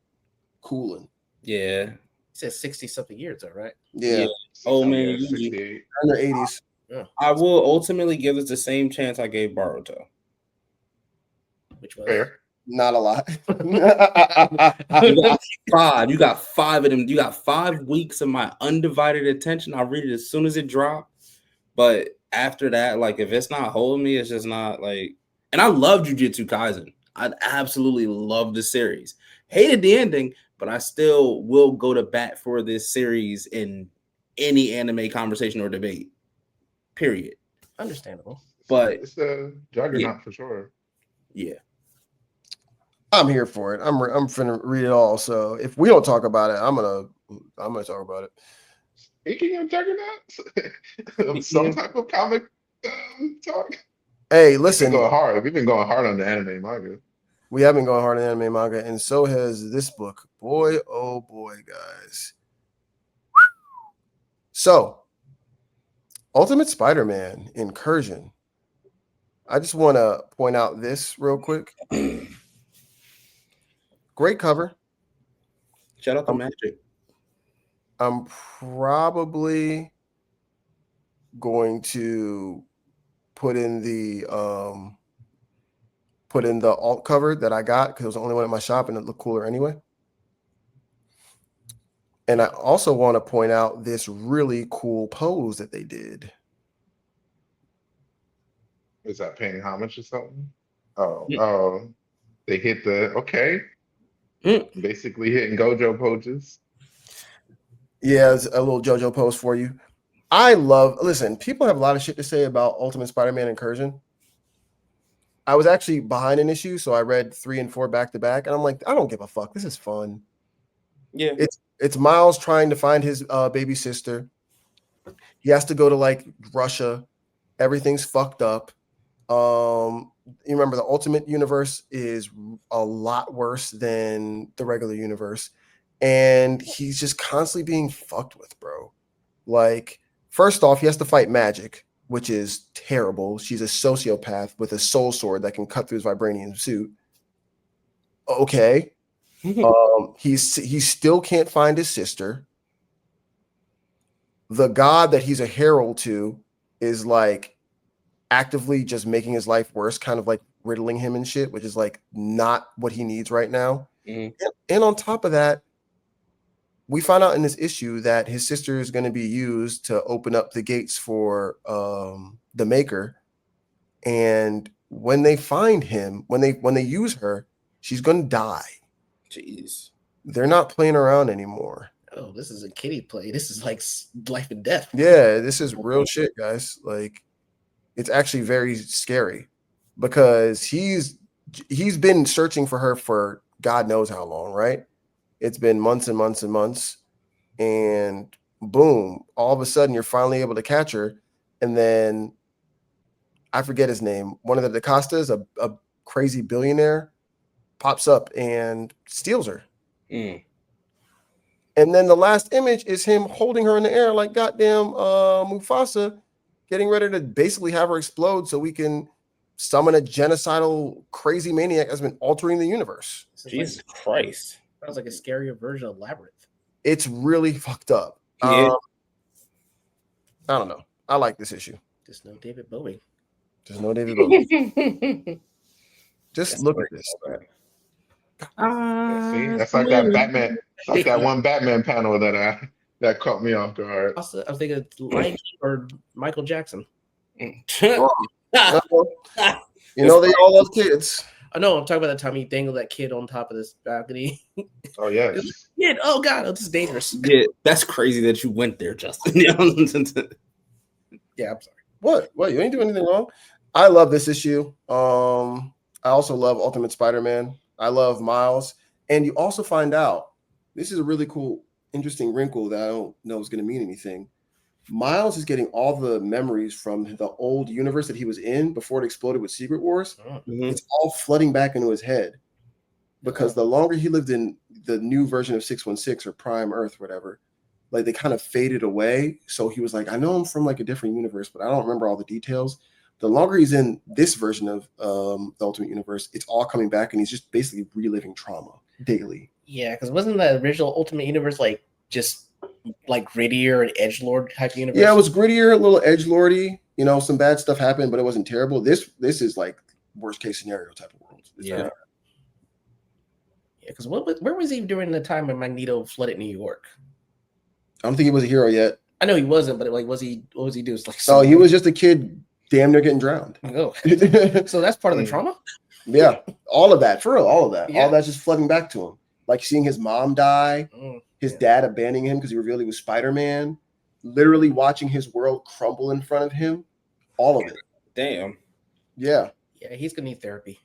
cooling. Yeah. He said 60-something years, though, right? Yeah. Oh man, Yuji. In their 80s. Yeah. I will ultimately give this the same chance I gave Boruto. Which was fair. Not a lot. You got 5 of them. You got 5 weeks of my undivided attention. I'll read it as soon as it drops. But after that, like if it's not holding me, it's just not like. And I love Jujutsu Kaisen. I absolutely love the series. Hated the ending, but I still will go to bat for this series in any anime conversation or debate. Period. Understandable. But it's a juggernaut for sure. Yeah. I'm here for it. I'm finna read it all. So if we don't talk about it, I'm gonna talk about it. Speaking of juggernauts, some type of comic talk. Hey, listen. We've been going hard on the anime manga. We have been going hard on the anime manga, and so has this book. Boy, oh boy, guys. So, Ultimate Spider-Man Incursion. I just want to point out this real quick. Great cover. Shout out to Magic. I'm probably going to put in the alt cover that I got because it was the only one at my shop and it looked cooler anyway. And I also want to point out this really cool pose that they did. Is that paying homage or something? Oh, they hit basically hitting Gojo poses. Yeah, it's a little JoJo pose for you. Listen, people have a lot of shit to say about Ultimate Spider-Man Incursion. I was actually behind an issue, so I read 3 and 4 back to back, and I'm like, I don't give a fuck. This is fun. Yeah. It's Miles trying to find his baby sister. He has to go to like Russia. Everything's fucked up. You remember the Ultimate Universe is a lot worse than the regular universe. And he's just constantly being fucked with, bro. Like, first off, he has to fight Magic, which is terrible. She's a sociopath with a soul sword that can cut through his vibranium suit. Okay. He still can't find his sister. The god that he's a herald to is like actively just making his life worse, kind of like riddling him and shit, which is like not what he needs right now. And on top of that, we find out in this issue that his sister is going to be used to open up the gates for the Maker. And when they find him, when they use her, she's going to die. Jeez. They're not playing around anymore. Oh, this is a kiddie play. This is like life and death. Yeah, this is real shit, guys. Like, it's actually very scary because he's been searching for her for God knows how long, right? It's been months and months and months. and boom, all of a sudden you're finally able to catch her, and then I forget his name. One of the DaCostas, a crazy billionaire, pops up and steals her. Mm. And then the last image is him holding her in the air like goddamn Mufasa, getting ready to basically have her explode so we can summon a genocidal crazy maniac that's been altering the universe. Jesus Christ. Sounds like a scarier version of Labyrinth. It's really fucked up. Yeah. I don't know. I like this issue. Just no David Bowie. Just no David Bowie. Just That's look great. at this. See, that's like that Batman. It's like that one Batman panel that caught me off guard. I was thinking it's Lion King or Michael Jackson. You know they all love kids. I know. I'm talking about that time he dangled that kid on top of this balcony. Oh yeah. Kid, oh god, this is dangerous. Yeah, that's crazy that you went there, Justin. Yeah, I'm sorry. What? You ain't doing anything wrong. I love this issue. I also love Ultimate Spider-Man. I love Miles. And you also find out, this is a really cool, interesting wrinkle that I don't know is going to mean anything. Miles is getting all the memories from the old universe that he was in before it exploded with Secret Wars. Mm-hmm. It's all flooding back into his head because the longer he lived in the new version of 616 or Prime Earth, whatever, like they kind of faded away. So he was like, I know I'm from like a different universe, but I don't remember all the details. The longer he's in this version of the Ultimate Universe, it's all coming back, and he's just basically reliving trauma daily. Yeah, because wasn't the original Ultimate Universe like just like grittier and edgelord type universe? Yeah, it was grittier, a little edgelordy. You know, some bad stuff happened, but it wasn't terrible. This is like worst case scenario type of world. Yeah. Yeah, because where was he during the time when Magneto flooded New York? I don't think he was a hero yet. I know he wasn't, but like, what was he doing? Like, so he was just a kid, damn near getting drowned. Oh, so that's part of the trauma. Yeah, all of that, for real, all of that, Yeah. all that's just flooding back to him. Like seeing his mom die, his Yeah. dad abandoning him because he revealed he was Spider-Man, literally watching his world crumble in front of him, all of it. Damn. Yeah, Yeah, he's gonna need therapy.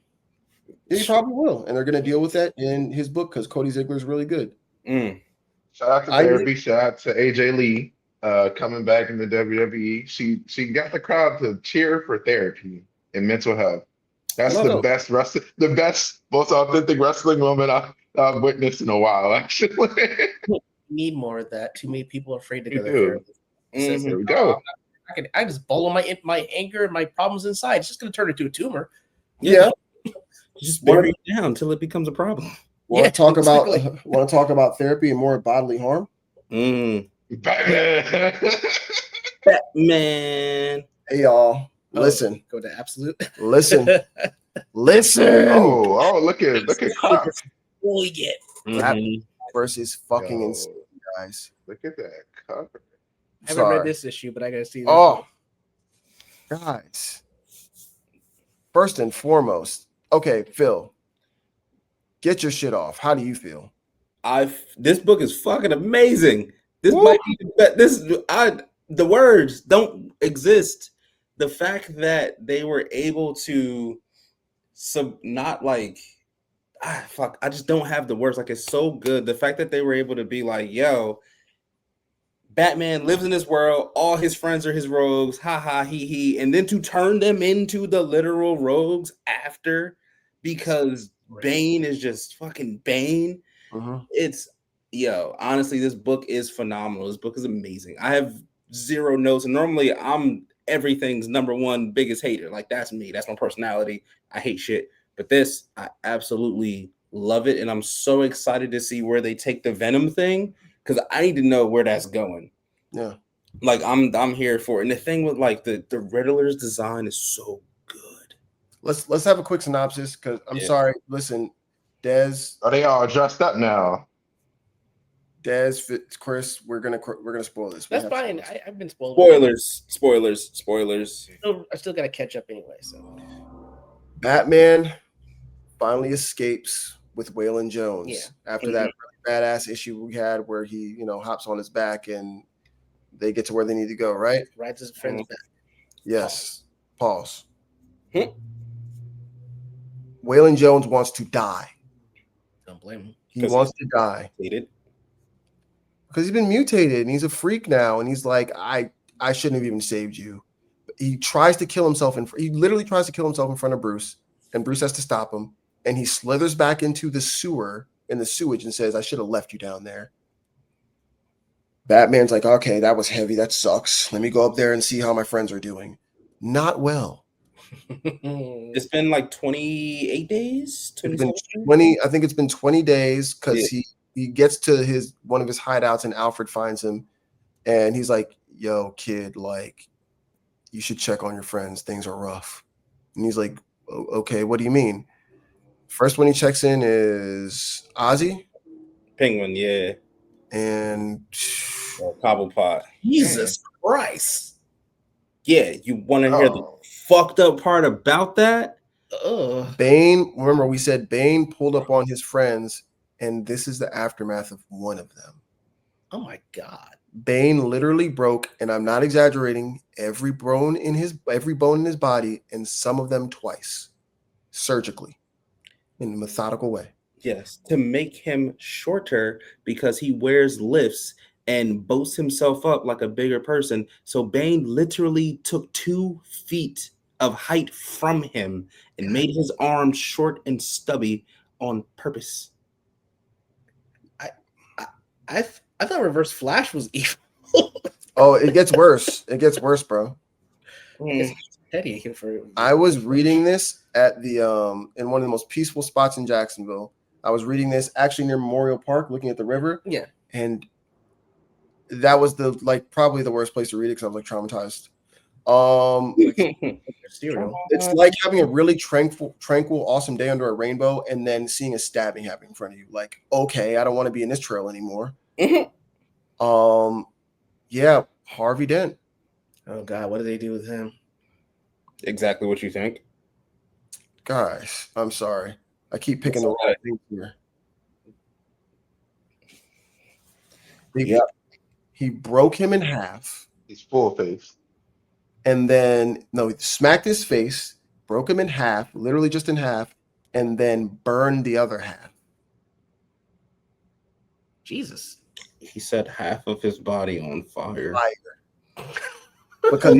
he probably will, and they're gonna deal with that in his book because Cody Ziegler's really good. Mm. Shout out to therapy. Shout out to AJ Lee coming back in the WWE. She got the crowd to cheer for therapy and mental health. That's the best wrestling, the best, most authentic wrestling moment I've witnessed in a while. Actually, We need more of that. Too many people are afraid to We go to do. therapy. Mhm. There we go. I just bottle my anger and my problems inside. It's just gonna turn into a tumor. Yeah. Just bury it down until it becomes a problem. Want Yeah, to talk exactly. about therapy and more bodily harm? Mm. Batman. Batman. Hey y'all, listen, Go to absolute. listen. Oh, look at Croc. Really get. Mhm. Versus fucking Yo. insane, guys. Look at that cover. I haven't read Sorry. this issue, but I gotta see this. Oh, guys. First and foremost, okay, Phil, get your shit off. How do you feel? This book is fucking amazing. This Woo. might be the words don't exist. The fact that they were able to I just don't have the words. Like, it's so good. The fact that they were able to be like, yo, Batman lives in this world, all his friends are his rogues, ha ha he, and then to turn them into the literal rogues after, because Bane is just fucking Bane. It's honestly, this book is phenomenal. This book is amazing. I have zero notes, and normally I'm everything's number one biggest hater. Like, that's me. That's my personality. I hate shit. But this, I absolutely love it, and I'm so excited to see where they take the Venom thing, because I need to know where that's going. Yeah. Like, I'm here for it. And the thing with like the Riddler's design is so good. Let's have a quick synopsis because I'm sorry. Listen, Dez. Are they all dressed up now? Dez, Chris, we're gonna spoil this. That's fine. I've been spoiled. Spoilers. I still gotta catch up anyway. So Batman finally escapes with Waylon Jones. Yeah. After that really badass issue we had where he, hops on his back and they get to where they need to go, right? rides his friend's back. Yes. Pause. Waylon Jones wants to die. Don't blame him. He wants to die. Hated. because he's been mutated and he's a freak now, and he's like, I shouldn't have even saved you. He tries to kill himself, and he literally tries to kill himself in front of Bruce, and Bruce has to stop him, and he slithers back into the sewer in the sewage and says, I should have left you down there. Batman's like, okay, that was heavy, that sucks. Let me go up there and see how my friends are doing. Not well. It's been like 28 days. It's been 20. I think it's been 20 days because he gets to one of his hideouts and Alfred finds him, and he's like, yo, kid, like, you should check on your friends. Things are rough. And he's like, okay, what do you mean? First one he checks in is Ozzy. Penguin, yeah. And Cobblepot. Jesus Christ. Yeah, you want to hear the fucked up part about that? Bane, remember we said Bane pulled up on his friends, and this is the aftermath of one of them. Oh my God. Bane literally broke, and I'm not exaggerating, every bone in his body, and some of them twice, surgically, in a methodical way. Yes, to make him shorter because he wears lifts and boasts himself up like a bigger person. So Bane literally took 2 feet of height from him and made his arms short and stubby on purpose. I thought Reverse Flash was evil. Oh, it gets worse. It gets worse, bro. I was reading this at the in one of the most peaceful spots in Jacksonville. I was reading this actually near Memorial Park, looking at the river. Yeah, and that was probably the worst place to read it because I was like traumatized. It's like having a really tranquil, awesome day under a rainbow, and then seeing a stabbing happen in front of you. Like, okay, I don't want to be in this trail anymore. Yeah, Harvey Dent. Oh God, what did they do with him? Exactly what you think. Guys, I'm sorry. I keep picking the wrong things here. He broke him in half. He's full face. And then, he smacked his face, broke him in half, literally just in half, and then burned the other half. Jesus. He set half of his body on fire. Because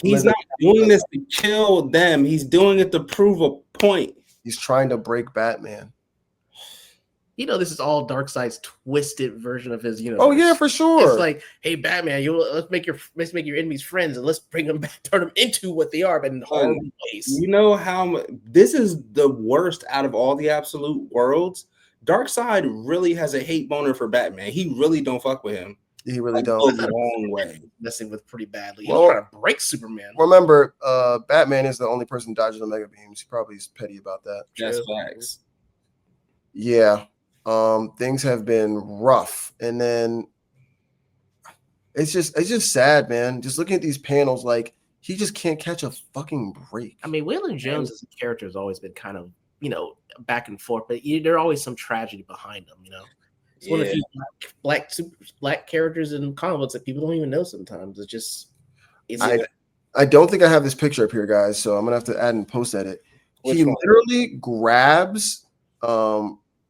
he's not doing this to kill them. He's doing it to prove a point. He's trying to break Batman. You know, this is all Darkseid's twisted version of his universe. Oh yeah, for sure. It's like, hey, Batman, let's make your enemies friends and let's bring them back, turn them into what they are, but in horrible ways. You know how this is the worst out of all the absolute worlds. Darkseid really has a hate boner for Batman. He really don't fuck with him. He really don't. The wrong way. Messing with pretty badly. He's trying to break Superman. Remember, Batman is the only person dodging the mega beams. He probably is petty about that. That's facts. Yeah. Things have been rough, and then it's just sad, man. Just looking at these panels, like he just can't catch a fucking break. I mean, Waylon Jones as a character has always been kind of, back and forth, but there's always some tragedy behind him. It's one of the few black characters in comic books that people don't even know sometimes. It's just I don't think I have this picture up here, guys, so I'm gonna have to add and post edit. He literally grabs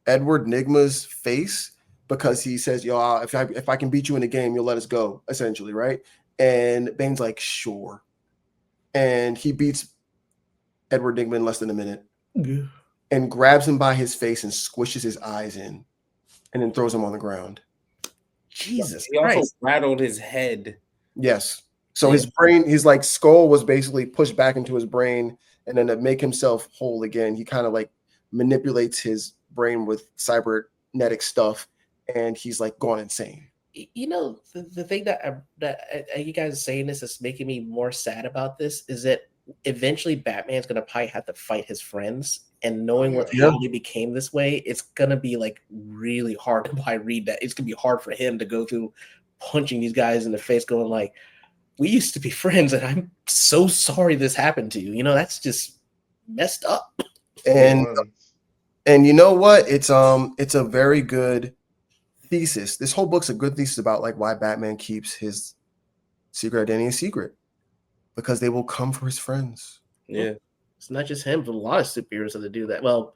Edward Nygma's face because he says, "Yo, if I can beat you in a game, you'll let us go," essentially, right? And Bane's like, "Sure," and he beats Edward Nygma in less than a minute, and grabs him by his face and squishes his eyes in, and then throws him on the ground. Jesus He Christ! Also rattled his head. Yes. So his brain, his skull was basically pushed back into his brain, and then to make himself whole again, he kind of manipulates his brain with cybernetic stuff, and he's gone insane. The thing that you guys are saying this is making me more sad about this is that eventually Batman's gonna probably have to fight his friends, and knowing what he became this way, it's gonna be really hard to read that. It's gonna be hard for him to go through punching these guys in the face, going we used to be friends, and I'm so sorry this happened to you. That's just messed up. And you know what? It's a very good thesis. This whole book's a good thesis about why Batman keeps his secret identity a secret, because they will come for his friends. Yeah, it's not just him, but a lot of superheroes have to do that. Well,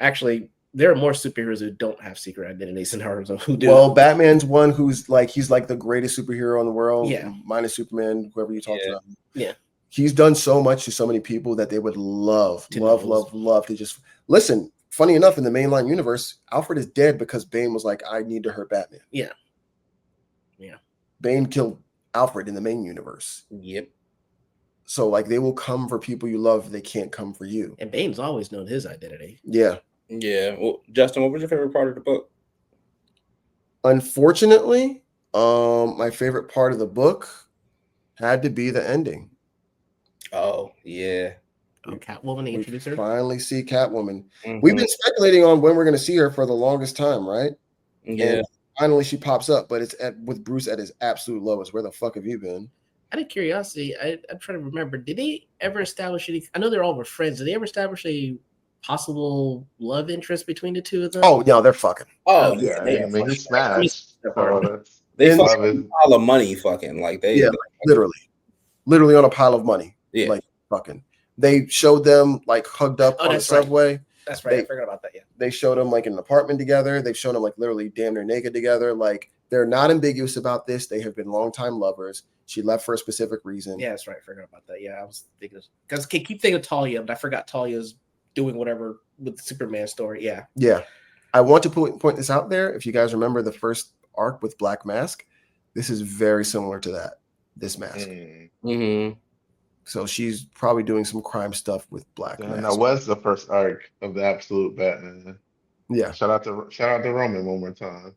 actually, there are more superheroes who don't have secret identities than ours who do. Well, Batman's one who's like he's like the greatest superhero in the world. Yeah. Minus Superman, whoever you talk to. Yeah. He's done so much to so many people that they would love to just listen. Funny enough, in the mainline universe, Alfred is dead because Bane was like, I need to hurt Batman. Yeah. Bane killed Alfred in the main universe. Yep. So like they will come for people you love, they can't come for you. And Bane's always known his identity. Yeah. Yeah. Well, Justin, what was your favorite part of the book? Unfortunately, my favorite part of the book had to be the ending. Oh, yeah. Catwoman, they introduced her. Finally see Catwoman. We've been speculating on when we're going to see her for the longest time, right? Yeah. And finally she pops up, but it's with Bruce at his absolute lowest. Where the fuck have you been? Out of curiosity, I'm trying to remember. Did they ever establish any? I know they're all were friends. Did they ever establish a possible love interest between the two of them? Oh no, they're fucking. Oh Yeah, yeah. I mean, he smashed. They love fucking it. pile of money, fucking like they. Yeah, literally on a pile of money. Yeah. Like fucking. They showed them like hugged up on the subway. That's right. I forgot about that. Yeah. They showed them like in an apartment together. They've shown them like literally damn near naked together. Like they're not ambiguous about this. They have been longtime lovers. She left for a specific reason. Yeah, that's right. I forgot about that. Yeah, I was thinking because I keep thinking of Talia, but I forgot Talia's doing whatever with the Superman story. Yeah. Yeah. I want to point this out there. If you guys remember the first arc with Black Mask, this is very similar to that. This mask. Mm-hmm. So she's probably doing some crime stuff with Black Mask. And that was the first arc of the Absolute Batman. Yeah. Shout out to Roman one more time.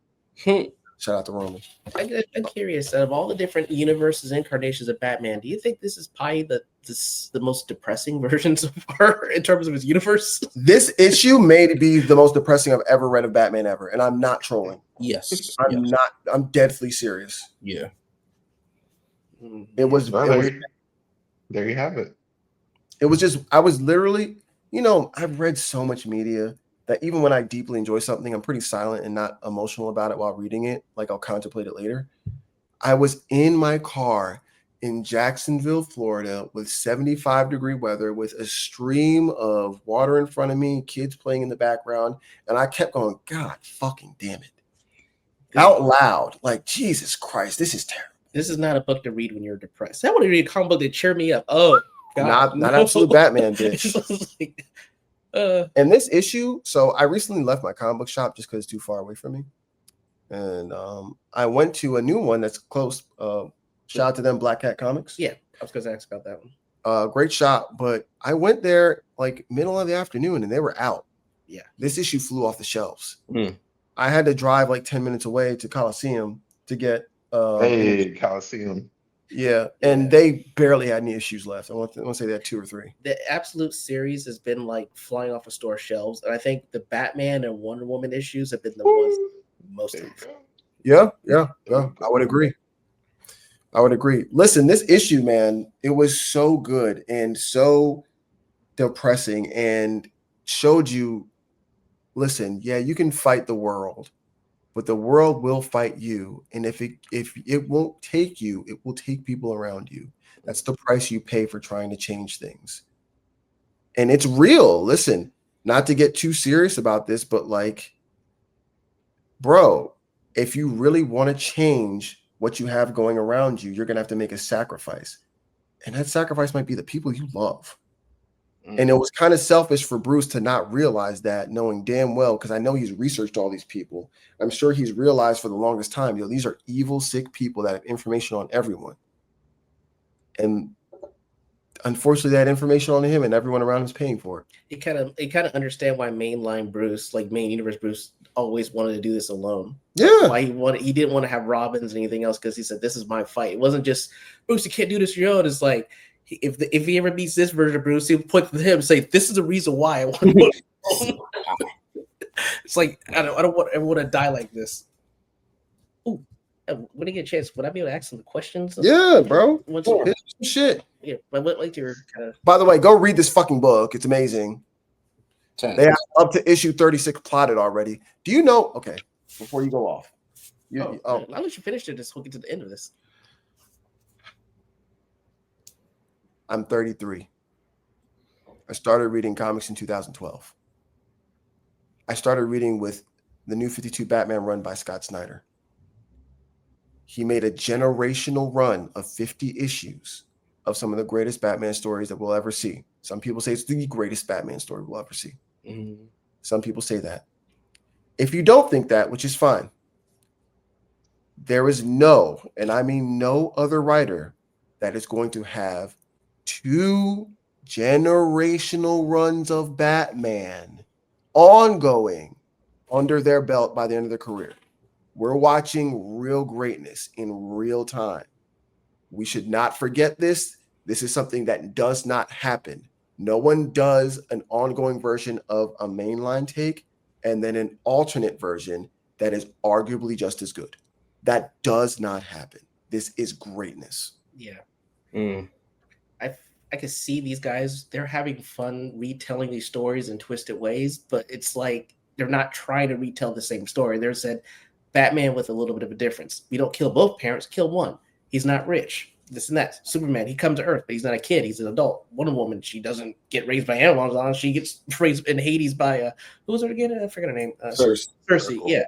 Shout out to Roman. I'm curious. Out of all the different universes, incarnations of Batman, do you think this is probably the most depressing version so far in terms of his universe? This issue may be the most depressing I've ever read of Batman ever, and I'm not trolling. Yes. I'm deadly serious. Yeah. It was. There you have it. It was just. I was literally. I've read so much media that even when I deeply enjoy something, I'm pretty silent and not emotional about it while reading it. Like I'll contemplate it later. I was in my car in Jacksonville, Florida, with 75-degree weather, with a stream of water in front of me, kids playing in the background, and I kept going, God fucking damn it. Out loud, like, Jesus Christ, this is terrible. This is not a book to read when you're depressed. I want to read a comic book that cheer me up. Oh, God. Not Absolute Batman, bitch. And this issue, so I recently left my comic book shop just because it's too far away from me. And I went to a new one that's close. Shout out to them, Black Cat Comics. Yeah, I was going to ask about that one. Great shop, but I went there like middle of the afternoon and they were out. Yeah. This issue flew off the shelves. I had to drive like 10 minutes away to Coliseum to get Coliseum. Yeah, and they barely had any issues left. I want to say they had 2 or 3. The Absolute series has been like flying off of store shelves, and I think the Batman and Wonder Woman issues have been the ones most of. Yeah. I would agree. Listen, this issue, man, it was so good and so depressing, and showed you. Listen, yeah, you can fight the world, but the world will fight you. And if it won't take you, it will take people around you. That's the price you pay for trying to change things. And it's real. Listen, not to get too serious about this, but like, bro, if you really want to change what you have going around you, you're going to have to make a sacrifice. And that sacrifice might be the people you love. And it was kind of selfish for Bruce to not realize that, knowing damn well, because I know he's researched all these people. I'm sure he's realized for the longest time, these are evil, sick people that have information on everyone. And unfortunately, that information on him and everyone around him is paying for it. It kind of understand why mainline Bruce, like main universe Bruce, always wanted to do this alone. Yeah. Why he didn't want to have Robins and anything else, because he said, this is my fight. It wasn't just, Bruce, you can't do this on your own. It's like, if he ever meets this version of Bruce, he'll point to him and say, "This is the reason why I want to." It's like I don't want to die like this. Ooh, when I get a chance, would I be able to ask some questions? Yeah, bro. Shit. Yeah, but what like your kind of. By the way, go read this fucking book. It's amazing. They have up to issue 36 plotted already. Do you know? Okay, before you go off, I'll let you finish it. Just we'll get to the end of this. I'm 33. I started reading comics in 2012. I started reading with the New 52 Batman run by Scott Snyder. He made a generational run of 50 issues of some of the greatest Batman stories that we'll ever see. Some people say it's the greatest Batman story we'll ever see. Mm-hmm. Some people say that. If you don't think that, which is fine, there is no, and I mean no other writer that is going to have 2 generational runs of Batman ongoing under their belt by the end of their career. We're watching real greatness in real time. We should not forget this. This is something that does not happen. No one does an ongoing version of a mainline take and then an alternate version that is arguably just as good. That does not happen. This is greatness. Yeah. Mm. I can see these guys, they're having fun retelling these stories in twisted ways, but it's like they're not trying to retell the same story. They're said Batman with a little bit of a difference. We don't kill both parents, kill one. He's not rich. This and that. Superman, he comes to Earth, but he's not a kid. He's an adult. Wonder Woman, she doesn't get raised by animals. She gets raised in Hades by who was her again? I forget her name. Cersei. Yeah.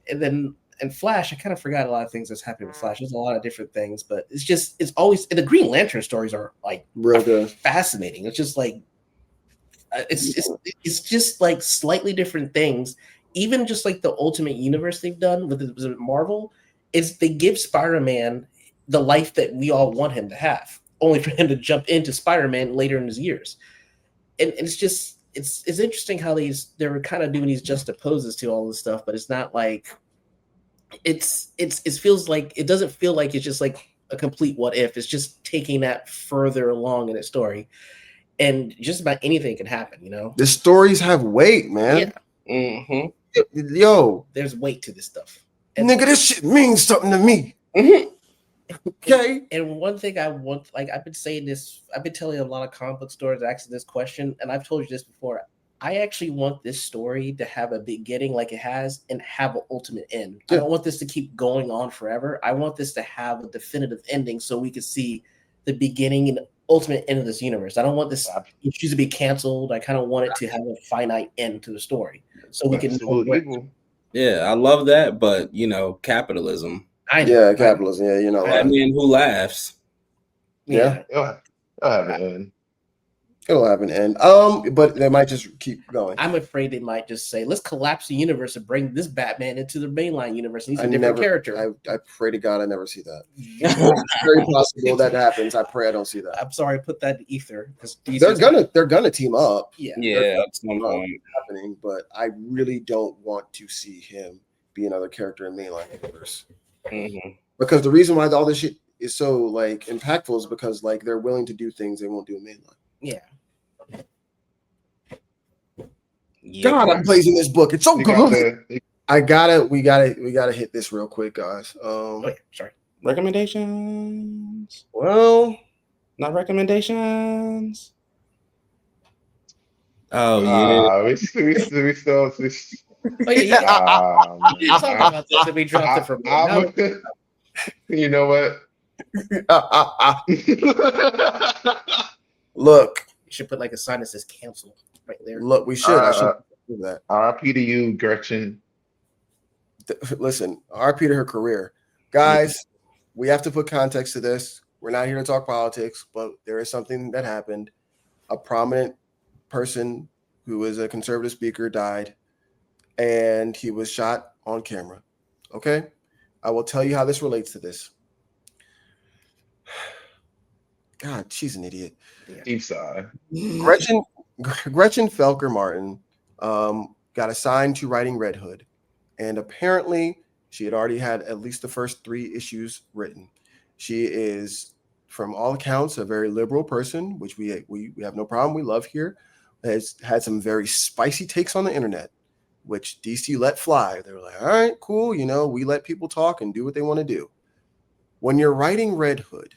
And then and Flash, I kind of forgot a lot of things that's happening with Flash. There's a lot of different things, but it's always, and the Green Lantern stories are like real good, fascinating. It's just like it's just like slightly different things. Even just like the Ultimate Universe they've done with Marvel is they give Spider-Man the life that we all want him to have, only for him to jump into Spider-Man later in his years. And it's just it's interesting how they're kind of doing these juxtaposes to all this stuff, but it's not like it feels like it doesn't feel like it's just like a complete what if. It's just taking that further along in its story, and just about anything can happen. You know, the stories have weight, man. Yeah. Mm-hmm. Yo, there's weight to this stuff. And nigga, this shit means something to me. Mm-hmm. Okay. And one thing I want, like I've been saying this, I've been telling a lot of comic book stores asking this question, and I've told you this before. I actually want this story to have a beginning like it has and have an ultimate end. Yeah. I don't want this to keep going on forever. I want this to have a definitive ending so we can see the beginning and ultimate end of this universe. I don't want this issue to be canceled. I kind of want it to have a finite end to the story so we can. Yeah, I love that, but capitalism. Capitalism. Yeah, Batman who laughs. Yeah. It'll have an end. It'll have an end. But they might just keep going. I'm afraid they might just say, let's collapse the universe and bring this Batman into the mainline universe. He's a different character. I pray to God I never see that. It's very possible that happens. I pray I don't see that. I'm sorry, I put that in ether because they're gonna team up. Yeah, at some point happening, but I really don't want to see him be another character in mainline universe. Mm-hmm. Because the reason why all this shit is so like impactful is because like they're willing to do things they won't do in mainline. Yeah. God, I'm blazing this book. It's so good. We gotta hit this real quick, guys. Sorry. Recommendations. Well, not recommendations. Oh yeah. We still. Oh, yeah. We talked about this and we dropped it from. You know what? Look, you should put like a sign that says "cancel" right there. Look, we should. I should do that. RIP to you, Gretchen. Listen, RIP to her career, guys. We have to put context to this. We're not here to talk politics, but there is something that happened. A prominent person who is a conservative speaker died, and he was shot on camera. Okay, I will tell you how this relates to this. God, she's an idiot. Deep sigh. Gretchen Felker Martin got assigned to writing Red Hood, and apparently she had already had at least the first 3 issues written. She is, from all accounts, a very liberal person, which we have no problem. We love here. Has had some very spicy takes on the internet, which DC let fly. They were like, all right, cool. We let people talk and do what they want to do. When you're writing Red Hood,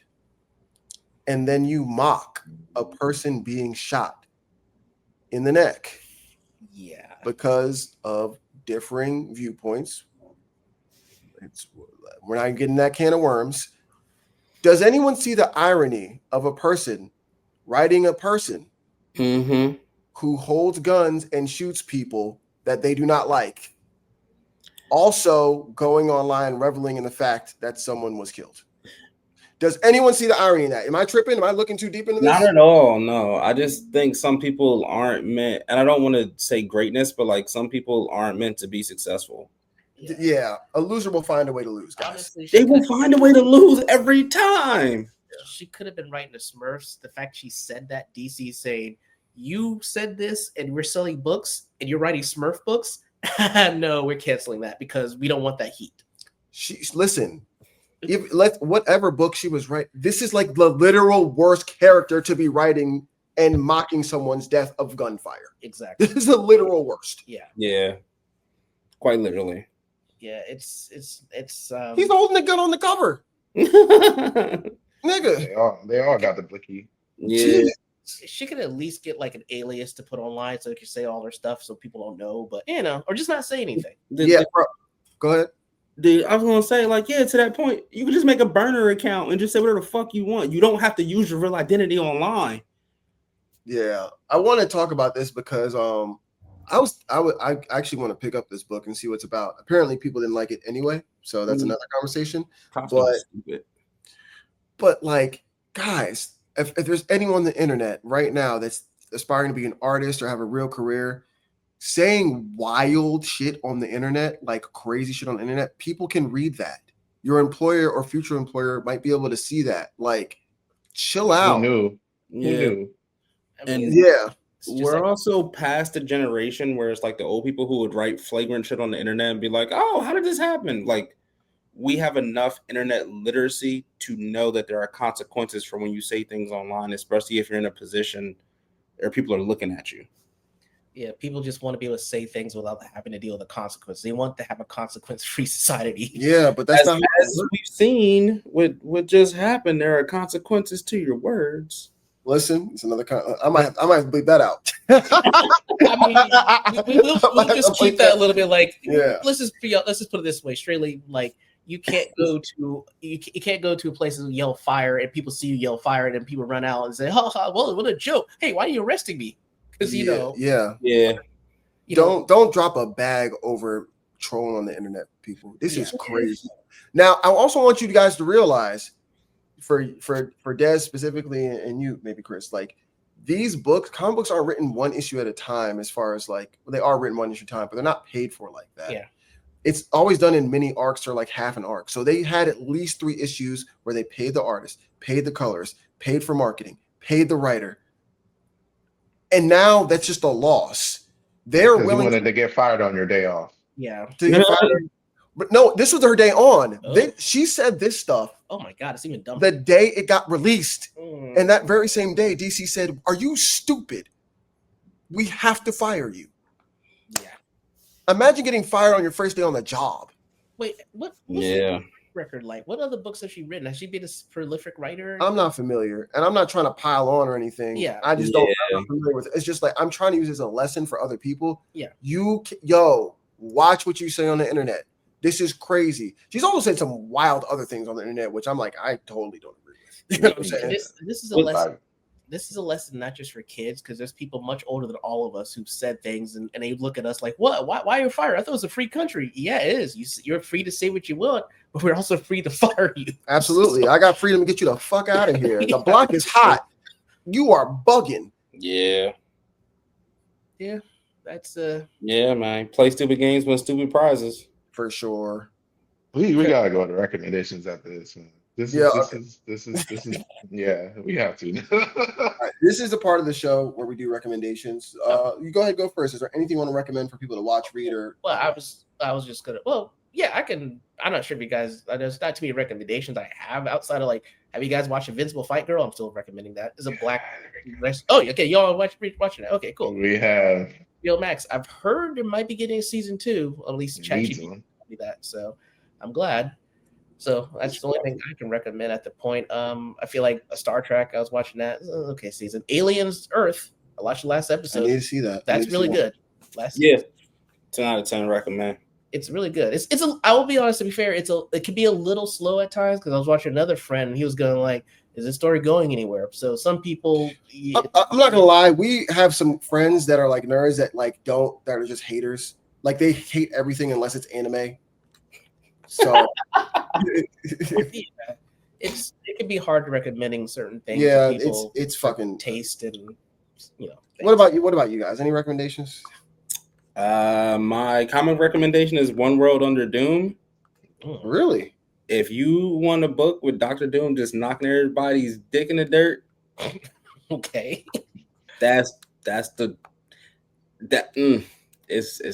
and then you mock a person being shot in the neck, because of differing viewpoints, we're not getting that can of worms. Does anyone see the irony of a person writing a person who holds guns and shoots people that they do not like. Also, going online, reveling in the fact that someone was killed. Does anyone see the irony in that? Am I tripping? Am I looking too deep into this? Not at all. No, I just think some people aren't meant, and I don't want to say greatness, but like some people aren't meant to be successful. Yeah, a loser will find a way to lose, guys. Honestly, They will find a way to lose every time. She could have been writing the Smurfs. The fact she said that, DC saying, you said this and we're selling books and you're writing Smurf books. No, we're canceling that because we don't want that heat. Listen, whatever book she was writing, this is like the literal worst character to be writing and mocking someone's death of gunfire. Exactly. This is the literal worst. Yeah, quite literally. Yeah, it's he's holding a gun on the cover. Nigga. They all got the blicky. Yeah. She could at least get like an alias to put online so they can say all her stuff so people don't know, but or just not say anything. Bro. Go ahead. I was gonna say, like, to that point, you can just make a burner account and just say whatever the fuck you want. You don't have to use your real identity online. Yeah, I want to talk about this because I actually want to pick up this book and see what it's about. Apparently, people didn't like it anyway, so that's another conversation. But like, guys, if there's anyone on the internet right now that's aspiring to be an artist or have a real career, saying wild shit on the internet, like crazy shit on the internet, people can read that. Your employer or future employer might be able to see that. Like, chill out. Who knew? And we're also past the generation where it's like the old people who would write flagrant shit on the internet and be like, oh, how did this happen? Like, we have enough internet literacy to know that there are consequences for when you say things online, especially if you're in a position where people are looking at you. Yeah, people just want to be able to say things without having to deal with the consequences. They want to have a consequence-free society. Yeah, but that's not as we've seen what just happened. There are consequences to your words. Listen, it's another. I might bleep that out. I mean, we'll just keep that a little bit. Like, let's just put it this way, straightly. Like, you can't go to places and yell fire, and people see you yell fire, and then people run out and say, "Ha ha! Well, what a joke! Hey, why are you arresting me?" Because don't drop a bag over trolling on the internet, people. This is crazy. Now, I also want you guys to realize, for Des specifically, and you maybe Chris, like, these comic books are written one issue at a time. As far as like, they are written one issue at a time, but they're not paid for like that. Yeah, it's always done in mini arcs or like half an arc. So they had at least 3 issues where they paid the artist, paid the colors, paid for marketing, paid the writer. And now that's just a loss. They're willing to get fired on your day off. Yeah. But no, this was her day on. She said this stuff. Oh my God, it's even dumber. The day it got released. And that very same day, DC said, "Are you stupid? We have to fire you." Yeah. Imagine getting fired on your first day on the job. Wait, what's her record like? What other books has she written? Has she been a prolific writer? I'm not familiar, and I'm not trying to pile on or anything. Yeah, I just don't. I'm not familiar with it. It's just like I'm trying to use it as a lesson for other people. Yeah, watch what you say on the internet. This is crazy. She's also said some wild other things on the internet, which I'm like, I totally don't agree with. You know what I'm saying? This is a lesson. This is a lesson not just for kids, because there's people much older than all of us who've said things and they look at us like, what? Why are you fired? I thought it was a free country. Yeah, it is. You're free to say what you want, but we're also free to fire you. Absolutely. I got freedom to get you the fuck out of here. The block is hot. You are bugging. Yeah. Yeah. That's yeah, man. Play stupid games, win stupid prizes. For sure. We gotta go to recommendations after this one. This is yeah, we have to. Right, this is a part of the show where we do recommendations. You go ahead, go first. Is there anything you want to recommend for people to watch, read, or? Well, I was just gonna. Well, yeah, I can. I'm not sure if you guys. There's not too many recommendations I have outside of like. Have you guys watched Invincible Fight Girl? I'm still recommending that. It's a black. Oh, okay, y'all watching it. Okay, cool. We have. Yo, Max, I've heard there might be getting a season 2. At least ChatGPT that. So I'm glad. So that's the only thing I can recommend at the point. I feel like a Star Trek. I was watching that. Okay, season Aliens Earth. I watched the last episode. I need to see that. That's really good. 10 out of 10 recommend. It's really good. I will be honest, to be fair, it can be a little slow at times because I was watching another friend and he was going like, is this story going anywhere? So some people, I'm not gonna lie, we have some friends that are like nerds that like that are just haters. Like they hate everything unless it's anime. So it can be hard recommending certain things. Yeah, it's fucking taste and you know. What about you guys? Any recommendations? My comic recommendation is One World Under Doom. Really? If you want a book with Dr. Doom just knocking everybody's dick in the dirt, okay, it's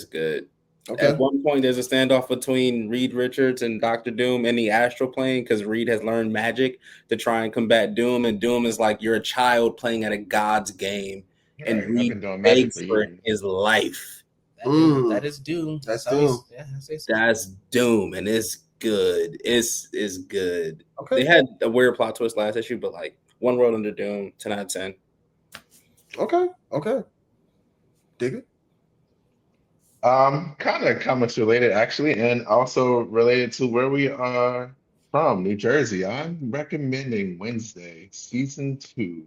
good. Okay. At one point, there's a standoff between Reed Richards and Dr. Doom in the astral plane because Reed has learned magic to try and combat Doom, and Doom is like, you're a child playing at a god's game, and Reed begs for his life. That is Doom. That's Doom. That's Doom, and it's good. It's good. Okay. They had a weird plot twist last issue, but like One World Under Doom, 10 out of 10. Okay. Dig it. Kind of comics related actually, and also related to where we are from, New Jersey. I'm recommending Wednesday, season 2.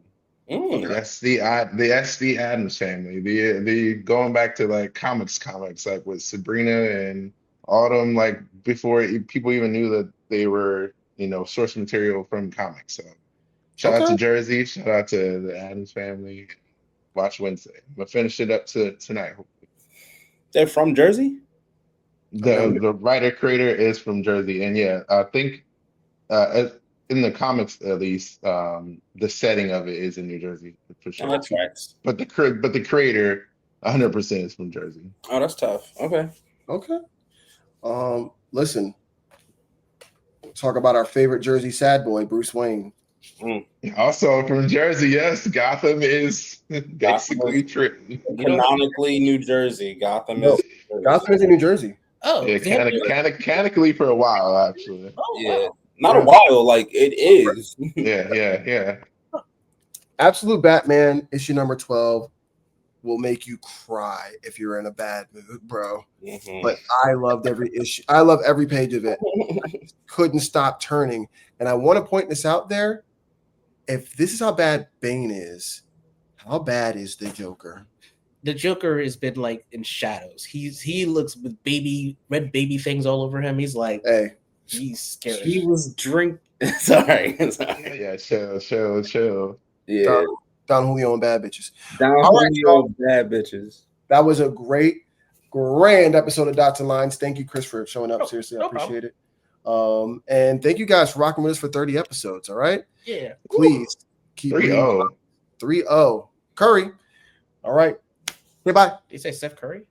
That's the SD Addams Family. The going back to like comics like with Sabrina and Autumn, like before people even knew that they were, source material from comics. So shout out to Jersey, shout out to the Addams Family. Watch Wednesday. I'm gonna finish it up to tonight. They're from Jersey? The writer creator is from Jersey, and yeah, I think in the comics at least, the setting of it is in New Jersey for sure. Oh, that's right. But the creator 100% is from Jersey. Oh, that's tough. Okay. Listen, talk about our favorite Jersey sad boy, Bruce Wayne. Also from Jersey, yes. Gotham is basically true. Canonically, New Jersey. Gotham is in New Jersey. Oh, yeah, canonically for a while, actually. Oh, yeah. wow. Not a while, like it is. Yeah. Absolute Batman issue number 12 will make you cry if you're in a bad mood, bro. Mm-hmm. But I loved every issue. I love every page of it. I couldn't stop turning. And I want to point this out there. If this is how bad Bane is, how bad is the Joker? The Joker has been like in shadows. He looks with red baby things all over him. He's like, hey, he's scary. He was drink. Sorry. Yeah, chill. Yeah. Don Julio and bad bitches. Bad bitches. That was a grand episode of Dots and Lines. Thank you, Chris, for showing up. Seriously, I appreciate it. And thank you guys for rocking with us for 30 episodes. All right. Yeah. Please keep 3-0. 3-0. Curry. All right. Goodbye. Did you say Steph Curry?